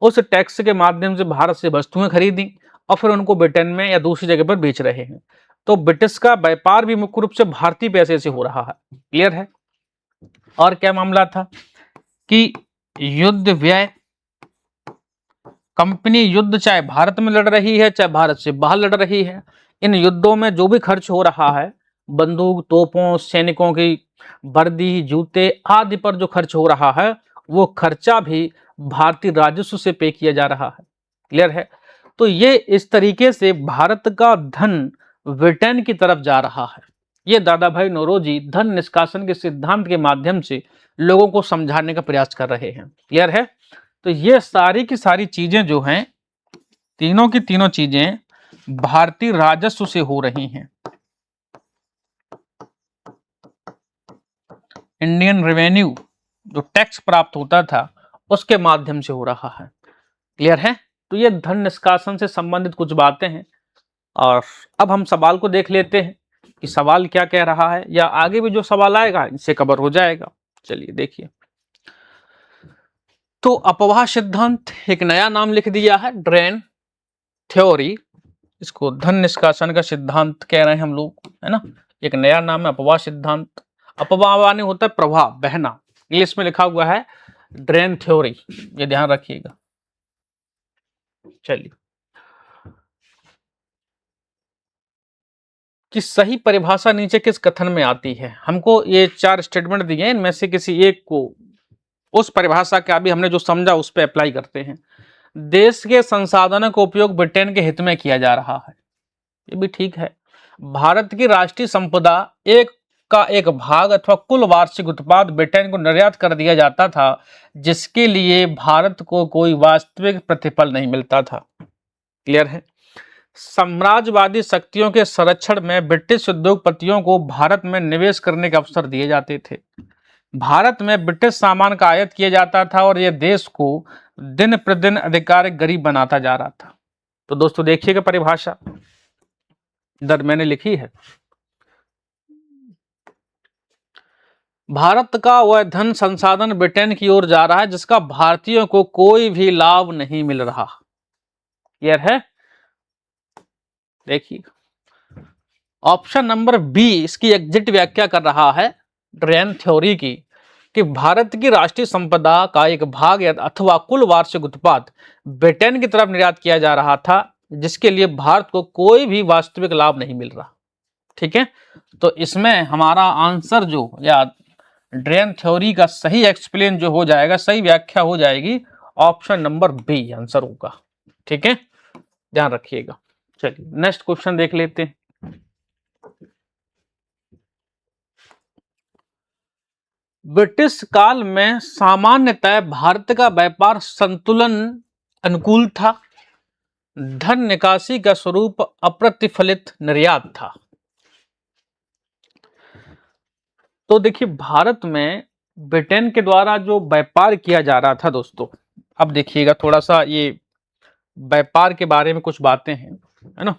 उस टैक्स के माध्यम से भारत से वस्तुएं खरीदी और फिर उनको ब्रिटेन में या दूसरी जगह पर बेच रहे हैं। तो ब्रिटिश का व्यापार भी मुख्य रूप से भारतीय पैसे से हो रहा है। क्लियर है? और क्या मामला था कि युद्ध व्यय, कंपनी युद्ध चाहे भारत में लड़ रही है, चाहे भारत से बाहर लड़ रही है, इन युद्धों में जो भी खर्च हो रहा है, बंदूक, तोपों, सैनिकों की वर्दी, जूते आदि पर जो खर्च हो रहा है, वो खर्चा भी भारतीय राजस्व से पे किया जा रहा है। क्लियर है? तो ये इस तरीके से भारत का धन ब्रिटेन की तरफ जा रहा है। ये दादा भाई नौरोजी धन निष्कासन के सिद्धांत के माध्यम से लोगों को समझाने का प्रयास कर रहे हैं। क्लियर है? तो ये सारी की सारी चीजें जो हैं, तीनों की तीनों चीजें भारतीय राजस्व से हो रही हैं, इंडियन रेवेन्यू जो टैक्स प्राप्त होता था उसके माध्यम से हो रहा है। क्लियर है? तो ये धन निष्कासन से संबंधित कुछ बातें हैं। और अब हम सवाल को देख लेते हैं कि सवाल क्या कह रहा है, या आगे भी जो सवाल आएगा इनसे कवर हो जाएगा। चलिए देखिए, तो अपवाह सिद्धांत एक नया नाम लिख दिया है, ड्रेन थ्योरी। इसको धन निष्कासन का सिद्धांत कह रहे हैं हम लोग, है ना। एक नया नाम है अपवाह सिद्धांत। अपवाह माने होता है प्रवाह, बहना। इंग्लिश में लिखा हुआ है ड्रेन थ्योरी, ये ध्यान रखिएगा। चलिए, कि सही परिभाषा नीचे किस कथन में आती है। हमको ये 4 स्टेटमेंट दिए हैं, इनमें से किसी एक को उस परिभाषा का अभी हमने जो समझा उस पर अप्लाई करते हैं। देश के संसाधनों का उपयोग ब्रिटेन के हित में किया जा रहा है, ये भी ठीक है। भारत की राष्ट्रीय संपदा का एक भाग अथवा कुल वार्षिक उत्पाद ब्रिटेन को निर्यात कर दिया जाता था, जिसके लिए भारत को कोई वास्तविक प्रतिफल नहीं मिलता था। क्लियर है। साम्राज्यवादी शक्तियों के संरक्षण में ब्रिटिश उद्योगपतियों को भारत में निवेश करने के अवसर दिए जाते थे। भारत में ब्रिटिश सामान का आयात किया जाता था और यह देश को दिन प्रतिदिन अधिकारिक गरीब बनाता जा रहा था। तो दोस्तों देखिएगा परिभाषा इधर मैंने लिखी है। भारत का वह धन संसाधन ब्रिटेन की ओर जा रहा है जिसका भारतीयों को कोई भी लाभ नहीं मिल रहा। क्लियर है। देखिए ऑप्शन नंबर बी इसकी एग्जिट व्याख्या कर रहा है ड्रेन थ्योरी की, कि भारत की राष्ट्रीय संपदा का एक भाग अथवा कुल वार्षिक उत्पाद ब्रिटेन की तरफ निर्यात किया जा रहा था, जिसके लिए भारत को कोई भी वास्तविक लाभ नहीं मिल रहा। ठीक है, तो इसमें हमारा आंसर जो या ड्रेन थ्योरी का सही एक्सप्लेन जो हो जाएगा, सही व्याख्या हो जाएगी, ऑप्शन नंबर बी आंसर होगा। ठीक है, ध्यान रखिएगा। चलिए नेक्स्ट क्वेश्चन देख लेते हैं। ब्रिटिश काल में सामान्यतः भारत का व्यापार संतुलन अनुकूल था। धन निकासी का स्वरूप अप्रतिफलित निर्यात था। तो देखिए भारत में ब्रिटेन के द्वारा जो व्यापार किया जा रहा था दोस्तों, अब देखिएगा थोड़ा सा ये व्यापार के बारे में कुछ बातें हैं, है ना।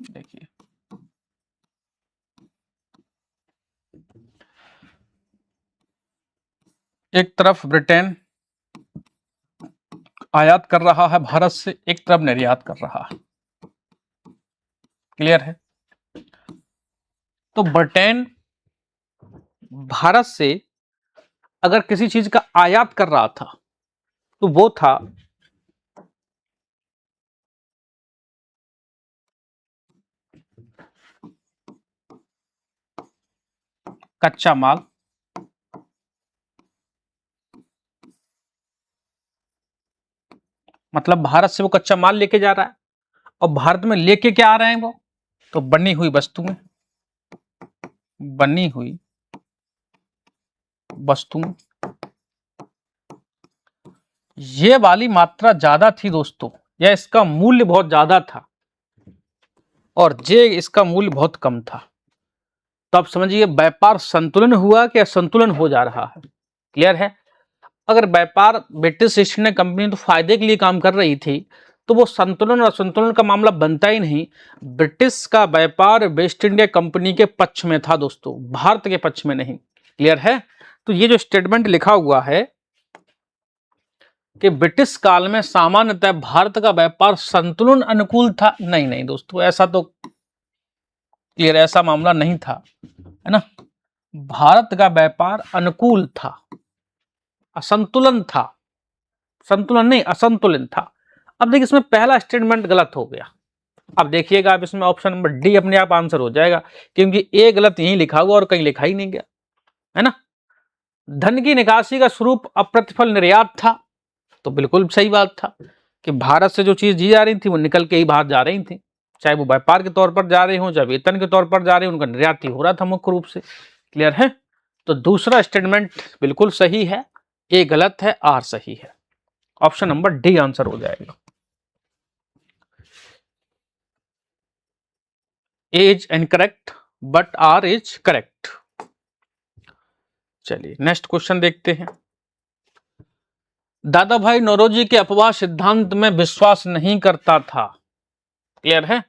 देखिए एक तरफ ब्रिटेन आयात कर रहा है भारत से, एक तरफ निर्यात कर रहा है। क्लियर है। तो ब्रिटेन भारत से अगर किसी चीज का आयात कर रहा था तो वो था कच्चा माल, मतलब भारत से वो कच्चा माल लेके जा रहा है और भारत में लेके क्या आ रहे हैं वो, तो बनी हुई वस्तुएं, बनी हुई वस्तुएं। ये वाली मात्रा ज्यादा थी दोस्तों, या इसका मूल्य बहुत ज्यादा था और ये इसका मूल्य बहुत कम था। तो आप समझिए व्यापार संतुलन हुआ कि असंतुलन हो जा रहा है। क्लियर है। अगर व्यापार ब्रिटिश ईस्ट इंडिया कंपनी तो फायदे के लिए काम कर रही थी, तो वो संतुलन और असंतुलन का मामला बनता ही नहीं। ब्रिटिश का व्यापार वेस्ट इंडिया कंपनी के पक्ष में था दोस्तों, भारत के पक्ष में नहीं। क्लियर है। तो ये जो स्टेटमेंट लिखा हुआ है कि ब्रिटिश काल में सामान्यतः भारत का व्यापार संतुलन अनुकूल था, नहीं नहीं दोस्तों, ऐसा तो क्लियर, ऐसा मामला नहीं था, है ना। भारत का व्यापार अनुकूल था, असंतुलन था, संतुलन नहीं असंतुलन था। अब देखिए इसमें पहला स्टेटमेंट गलत हो गया। अब देखिएगा आप इसमें ऑप्शन नंबर डी अपने आप आंसर हो जाएगा, क्योंकि ए गलत यहीं लिखा हुआ और कहीं लिखा ही नहीं गया, है ना। धन की निकासी का स्वरूप अप्रतिफल निर्यात था, तो बिल्कुल सही बात था कि भारत से जो चीज दी जा रही थी वो निकल के ही बाहर जा रही थी, चाहे वो व्यापार के तौर पर जा रही हो, चाहे वेतन के तौर पर जा रही हो, उनका निर्यात ही हो रहा था मुख्य रूप से। क्लियर है। तो दूसरा स्टेटमेंट बिल्कुल सही है, ए गलत है, आर सही है। ऑप्शन नंबर डी आंसर हो जाएगा। A is incorrect but R is correct. चलिए नेक्स्ट क्वेश्चन देखते हैं। दादा भाई नौरोजी के अपवाह सिद्धांत में विश्वास नहीं करता था। क्लियर है।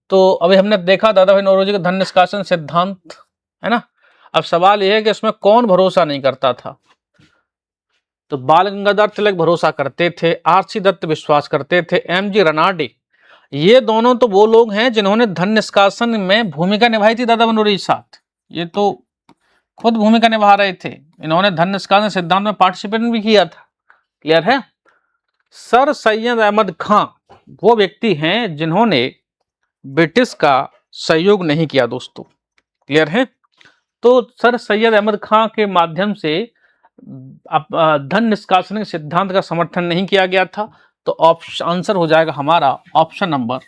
तो अभी हमने देखा दादा भाई नौरोजी का धन निष्कासन सिद्धांत, है ना। अब सवाल यह है कि इसमें कौन भरोसा नहीं करता था। तो बाल गंगाधर तिलक भरोसा करते थे, आरसी दत्त विश्वास करते थे, एमजी रनाडे, ये दोनों तो वो लोग हैं जिन्होंने धन निष्कासन में भूमिका निभाई थी दादा भाई नौरोजी के साथ। ये तो खुद भूमिका निभा रहे थे, इन्होंने धन निष्कासन सिद्धांत में पार्टिसिपेट भी किया था। क्लियर है। सर सैयद अहमद खां वो व्यक्ति हैं जिन्होंने ब्रिटिश का सहयोग नहीं किया दोस्तों। क्लियर है। तो सर सैयद अहमद खां के माध्यम से धन निष्कासन के सिद्धांत का समर्थन नहीं किया गया था। तो ऑप्शन आंसर हो जाएगा हमारा ऑप्शन नंबर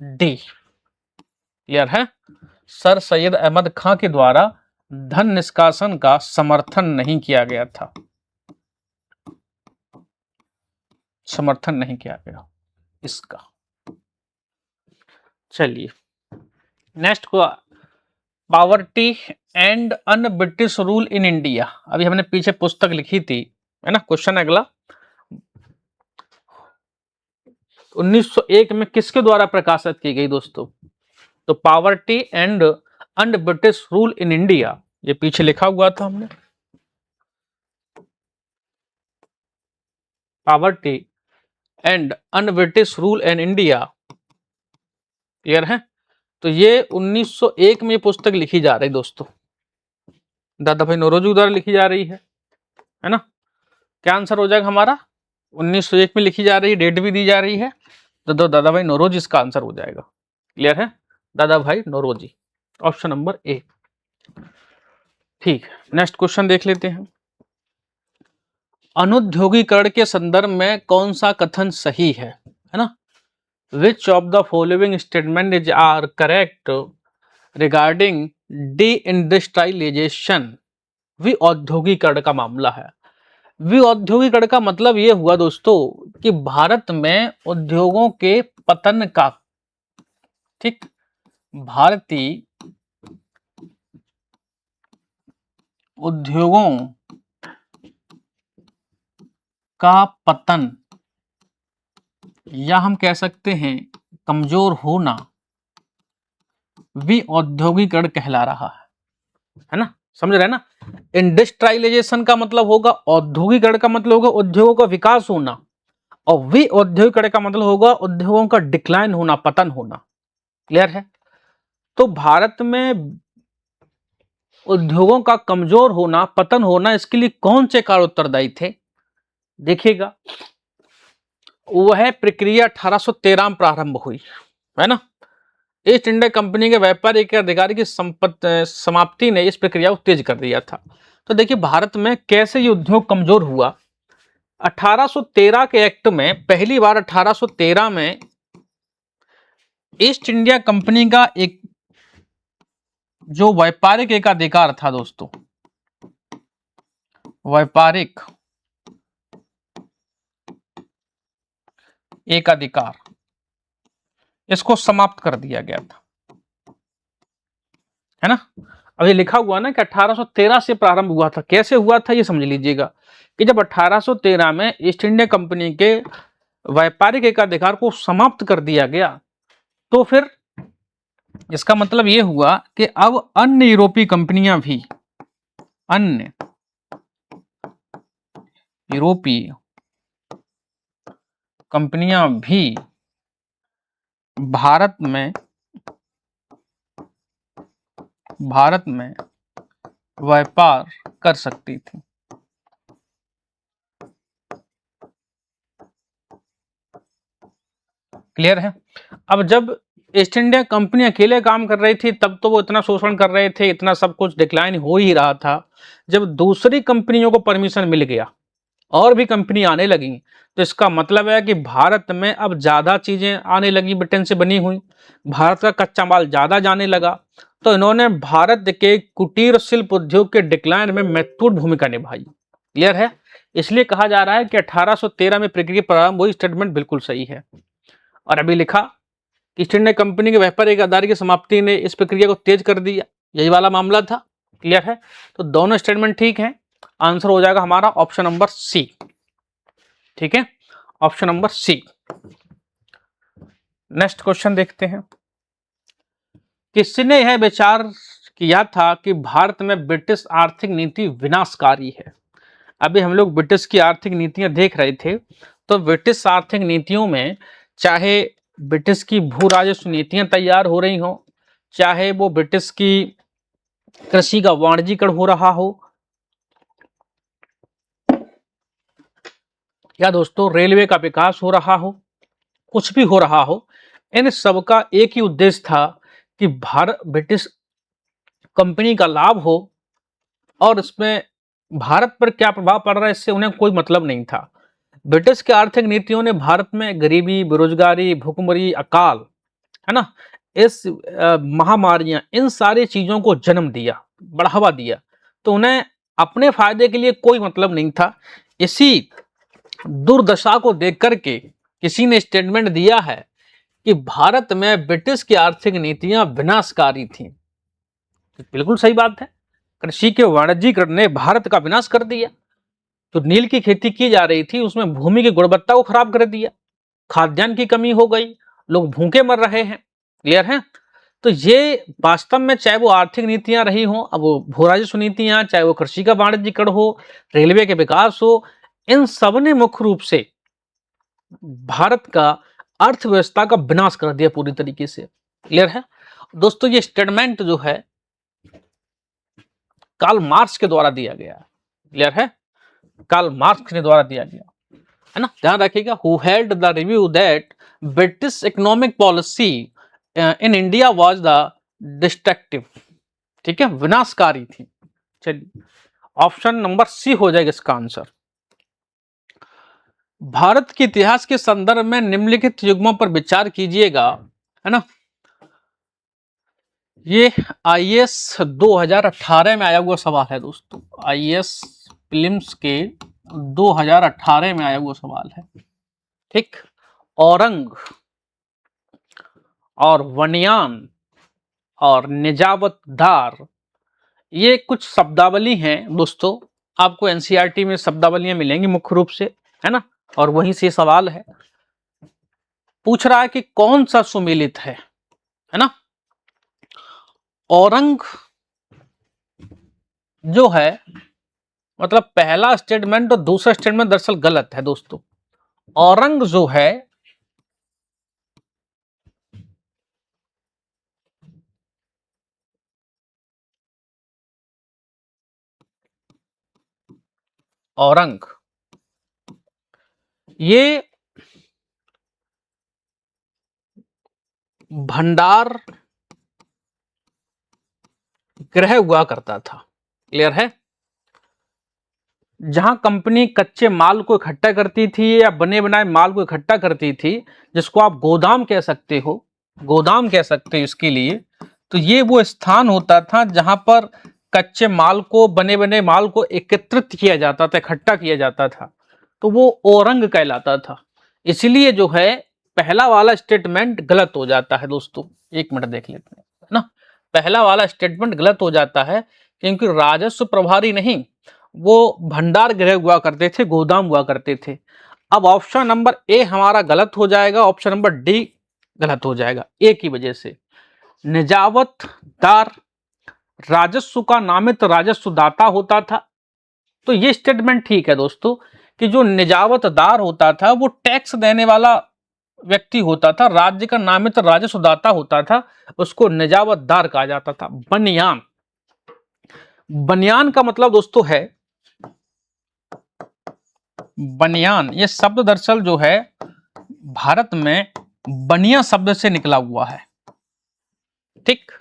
डी। क्लियर है। सर सैयद अहमद खां के द्वारा धन निष्कासन का समर्थन नहीं किया गया था, समर्थन नहीं किया गया इसका। चलिए नेक्स्ट को, poverty and un British rule in India. अभी हमने पीछे पुस्तक लिखी थी, है ना। क्वेश्चन अगला, 1901 में किसके द्वारा प्रकाशित की गई दोस्तों? तो poverty and un British rule in India, ये पीछे लिखा हुआ था हमने। Poverty and un British rule in India. Clear है। तो ये 1901 में पुस्तक लिखी जा रही दोस्तों, दादा भाई नौरोजी द्वारा लिखी जा रही है ना। क्या आंसर हो जाएगा हमारा? 1901 में लिखी जा रही है, डेट भी दी जा रही है, तो दादा भाई नौरोजी इसका आंसर हो जाएगा। क्लियर है। दादा भाई नौरोजी, ऑप्शन नंबर ए। ठीक, नेक्स्ट क्वेश्चन देख लेते हैं। अनुद्योगीकरण के संदर्भ में कौन सा कथन सही है ना। Which of the following statement is are correct regarding de-industrialization? विऔद्योगीकरण का मामला है। विऔद्योगीकरण का मतलब यह हुआ दोस्तों कि भारत में उद्योगों के पतन का, ठीक, भारतीय उद्योगों का पतन, या हम कह सकते हैं कमजोर होना, विऔद्योगीकरण कहला रहा है ना। समझ रहे हैं ना। इंडस्ट्रियलाइजेशन का मतलब होगा औद्योगिकरण का मतलब होगा उद्योगों का विकास होना, और विऔद्योगिकरण का मतलब होगा उद्योगों का डिक्लाइन होना, पतन होना। क्लियर है। तो भारत में उद्योगों का कमजोर होना, पतन होना, इसके लिए कौन से कार्य उत्तरदायी थे? देखिएगा, वह प्रक्रिया 1813 में प्रारंभ हुई, है ना। ईस्ट इंडिया कंपनी के व्यापारिक अधिकार की समाप्ति ने इस प्रक्रिया को तेज कर दिया था। तो देखिए भारत में कैसे ये उद्योग कमजोर हुआ। 1813 के एक्ट में पहली बार 1813 में ईस्ट इंडिया कंपनी का एक जो व्यापारिक एकाधिकार था दोस्तों, व्यापारिक एकाधिकार, इसको समाप्त कर दिया गया था, है ना। अब ये लिखा हुआ ना कि 1813 से प्रारंभ हुआ था। कैसे हुआ था ये समझ लीजिएगा कि जब 1813 में ईस्ट इंडिया कंपनी के व्यापारिक एकाधिकार को समाप्त कर दिया गया, तो फिर इसका मतलब ये हुआ कि अब अन्य यूरोपीय कंपनियां भी, अन्य यूरोपीय कंपनियां भी भारत में व्यापार कर सकती थी। क्लियर है। अब जब ईस्ट इंडिया कंपनी अकेले काम कर रही थी तब तो वो इतना शोषण कर रहे थे, इतना सब कुछ डिक्लाइन हो ही रहा था। जब दूसरी कंपनियों को परमिशन मिल गया और भी कंपनी आने लगी, तो इसका मतलब है कि भारत में अब ज्यादा चीजें आने लगी, ब्रिटेन से बनी हुई, भारत का कच्चा माल ज्यादा जाने लगा। तो इन्होंने भारत के कुटीर शिल्प उद्योग के डिक्लाइन में महत्वपूर्ण भूमिका निभाई। क्लियर है। इसलिए कहा जा रहा है कि 1813 में प्रक्रिया प्रारंभ हुई। स्टेटमेंट बिल्कुल सही है। और अभी लिखा कि ईस्ट इंडिया कंपनी के व्यापारिक आधार की समाप्ति ने इस प्रक्रिया को तेज कर दिया, यही वाला मामला था। क्लियर है। तो दोनों स्टेटमेंट ठीक है। आंसर हो जाएगा हमारा ऑप्शन नंबर सी। ठीक है, option number C. Next question देखते हैं। किसने यह विचार किया था कि भारत में ब्रिटिश आर्थिक नीति विनाशकारी है? अभी हम लोग ब्रिटिश की आर्थिक नीतियां देख रहे थे, तो ब्रिटिश आर्थिक नीतियों में चाहे ब्रिटिश की भू राजस्व नीतियां तैयार हो रही हो, चाहे वो ब्रिटिश की कृषि का वाणिज्यीकरण हो रहा हो, या दोस्तों रेलवे का विकास हो रहा हो, कुछ भी हो रहा हो, इन सब का एक ही उद्देश्य था कि भारत ब्रिटिश कंपनी का लाभ हो, और इसमें भारत पर क्या प्रभाव पड़ रहा है इससे उन्हें कोई मतलब नहीं था। ब्रिटिश के आर्थिक नीतियों ने भारत में गरीबी, बेरोजगारी, भूखमरी, अकाल, है ना, इस महामारियां, इन सारी चीजों को जन्म दिया, बढ़ावा दिया। तो उन्हें अपने फायदे के लिए कोई मतलब नहीं था। इसी दुर्दशा को देख करके किसी ने स्टेटमेंट दिया है कि भारत में ब्रिटिश की आर्थिक नीतियां विनाशकारी थीं। तो बिल्कुल सही बात है। कृषि के वाणिज्यीकरण ने भारत का विनाश कर दिया। तो नील की खेती की जा रही थी, उसमें भूमि की गुणवत्ता को खराब कर दिया, खाद्यान्न की कमी हो गई, लोग भूखे मर रहे हैं। क्लियर है? तो ये वास्तव में, चाहे वो आर्थिक नीतियां रही हो, अब वो भू राजस्व नीतियां, चाहे वो कृषि का वाणिज्यीकरण हो, रेलवे के विकास हो, इन सब ने मुख्य रूप से भारत का अर्थव्यवस्था का विनाश कर दिया पूरी तरीके से। क्लियर है दोस्तों? ये स्टेटमेंट जो है कार्ल मार्क्स के द्वारा दिया गया। क्लियर है? कार्ल मार्क्स के द्वारा दिया गया, है ना। ध्यान रखिएगा, who held the review that British economic policy in India was the destructive. ठीक है, विनाशकारी थी। चलिए, ऑप्शन नंबर सी हो जाएगा इसका आंसर। भारत के इतिहास के संदर्भ में निम्नलिखित युग्मों पर विचार कीजिएगा, है ना। ये आईएएस 2018 में आया हुआ सवाल है दोस्तों। आईएएस प्रीलिम्स के 2018 में आया हुआ सवाल है। ठीक, औरंग और वनयान और निजावतदार, ये कुछ शब्दावली हैं दोस्तों। आपको एनसीईआरटी में शब्दावलियां मिलेंगी मुख्य रूप से, है ना, और वहीं से सवाल है। पूछ रहा है कि कौन सा सुमेलित है ना। औरंग जो है, मतलब पहला स्टेटमेंट और दूसरा स्टेटमेंट दरअसल गलत है दोस्तों। औरंग जो है, औरंग, ये भंडार गृह हुआ करता था। क्लियर है? जहां कंपनी कच्चे माल को इकट्ठा करती थी या बने बनाए माल को इकट्ठा करती थी, जिसको आप गोदाम कह सकते हो, गोदाम कह सकते हो इसके लिए। तो ये वो स्थान होता था जहां पर कच्चे माल को, बने बने माल को एकत्रित किया जाता था, इकट्ठा किया जाता था। तो वो औरंग कहलाता था। इसलिए जो है पहला वाला स्टेटमेंट गलत हो जाता है दोस्तों। एक मिनट देख लेते हैं, है ना। पहला वाला स्टेटमेंट गलत हो जाता है क्योंकि राजस्व प्रभारी नहीं, वो भंडार गृह हुआ करते थे, गोदाम हुआ करते थे। अब ऑप्शन नंबर ए हमारा गलत हो जाएगा, ऑप्शन नंबर डी गलत हो जाएगा, ए की वजह से। निजावतदार राजस्व का नामित राजस्व दाता होता था। तो ये स्टेटमेंट ठीक है दोस्तों कि जो निजावतदार होता था वो टैक्स देने वाला व्यक्ति होता था, राज्य का नामित राजस्व दाता होता था, उसको निजावतदार कहा जाता था। बनियान, बनियान का मतलब दोस्तों है, बनियान ये शब्द दरअसल जो है भारत में बनिया शब्द से निकला हुआ है। ठीक,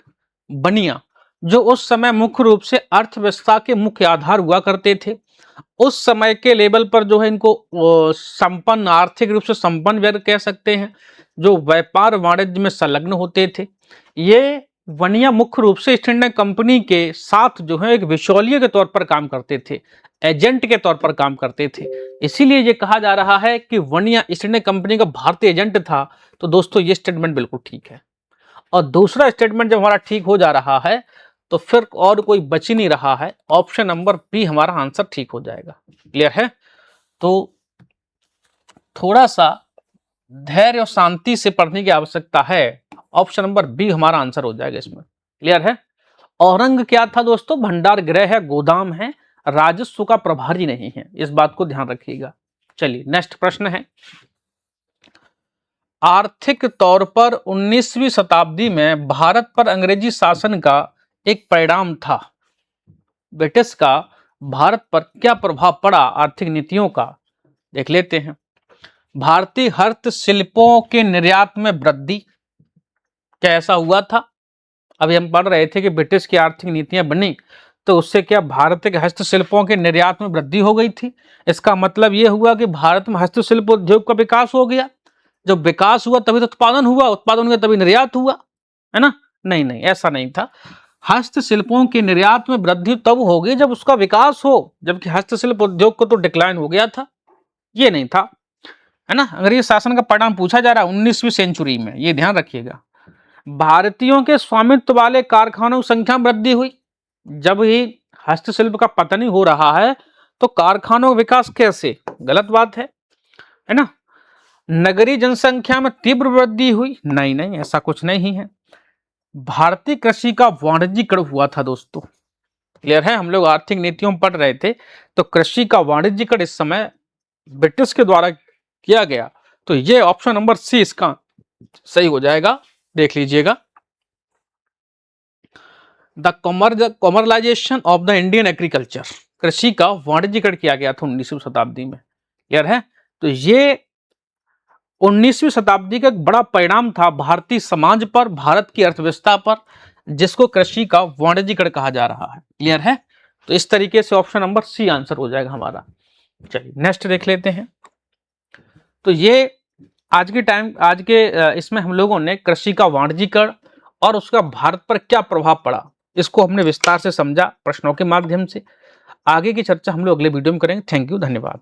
बनिया जो उस समय मुख्य रूप से अर्थव्यवस्था के मुख्य आधार हुआ करते थे। उस समय के लेवल पर जो है इनको संपन्न, आर्थिक रूप से संपन्न वर्ग कह सकते हैं, जो व्यापार वाणिज्य में संलग्न होते थे। ये वनिया मुख्य रूप से ईस्ट इंडिया कंपनी के साथ जो है एक विचौलिये के तौर पर काम करते थे, एजेंट के तौर पर काम करते थे। इसीलिए ये कहा जा रहा है कि वनिया ईस्ट इंडिया कंपनी का भारतीय एजेंट था। तो दोस्तों ये स्टेटमेंट बिल्कुल ठीक है। और दूसरा स्टेटमेंट जब हमारा ठीक हो जा रहा है तो फिर और कोई बच ही नहीं रहा है, ऑप्शन नंबर बी हमारा आंसर ठीक हो जाएगा। क्लियर है? तो थोड़ा सा धैर्य और शांति से पढ़ने की आवश्यकता है। ऑप्शन नंबर बी हमारा आंसर हो जाएगा इसमें। क्लियर है? औरंग क्या था दोस्तों? भंडार गृह है, गोदाम है, राजस्व का प्रभारी नहीं है। इस बात को ध्यान रखिएगा। चलिए नेक्स्ट प्रश्न है, आर्थिक तौर पर 19वीं शताब्दी में भारत पर अंग्रेजी शासन का एक परिणाम था। ब्रिटिश का भारत पर क्या प्रभाव पड़ा आर्थिक नीतियों का, देख लेते हैं। भारतीय हस्तशिल्पों के निर्यात में वृद्धि, क्या ऐसा हुआ था? अभी हम पढ़ रहे थे कि ब्रिटिश की आर्थिक नीतियां बनी तो उससे क्या भारत के हस्तशिल्पों के निर्यात में वृद्धि हो गई थी। इसका मतलब यह हुआ कि भारत में हस्तशिल्प उद्योग का विकास हो गया। जब विकास हुआ तभी तो उत्पादन हुआ, उत्पादन हुआ तभी निर्यात हुआ, है ना? नहीं नहीं, ऐसा नहीं था। हस्तशिल्पों के निर्यात में वृद्धि तब होगी जब उसका विकास हो, जबकि हस्तशिल्प उद्योग को तो डिक्लाइन हो गया था, ये नहीं था, है ना? अंग्रेजी शासन का परिणाम पूछा जा रहा है 19वीं सेंचुरी में, ये ध्यान रखिएगा। भारतीयों के स्वामित्व वाले कारखानों की संख्या में वृद्धि हुई। जब ही हस्तशिल्प का पतन ही हो रहा है तो कारखानों का विकास कैसे? गलत बात है ना? नगरीय जनसंख्या में तीव्र वृद्धि हुई? नहीं नहीं, ऐसा कुछ नहीं है। भारतीय कृषि का वाणिज्यीकरण हुआ था दोस्तों, क्लियर है? हम लोग आर्थिक नीतियों में पढ़ रहे थे तो कृषि का वाणिज्यीकरण इस समय ब्रिटिश के द्वारा किया गया, तो ये ऑप्शन नंबर सी इसका सही हो जाएगा, देख लीजिएगा। The commercialisation of the Indian agriculture, कृषि का वाणिज्यीकरण किया गया था 19वीं शताब्दी में, क्लियर है? तो ये 19वीं शताब्दी का एक बड़ा परिणाम था भारतीय समाज पर, भारत की अर्थव्यवस्था पर, जिसको कृषि का वाणिज्यीकरण कहा जा रहा है, क्लियर है? तो इस तरीके से ऑप्शन नंबर सी आंसर हो जाएगा हमारा। चलिए नेक्स्ट देख लेते हैं। तो ये आज के इसमें हम लोगों ने कृषि का वाणिज्यीकरण और उसका भारत पर क्या प्रभाव पड़ा, इसको हमने विस्तार से समझा प्रश्नों के माध्यम से। आगे की चर्चा हम लोग अगले वीडियो में करेंगे। थैंक यू, धन्यवाद।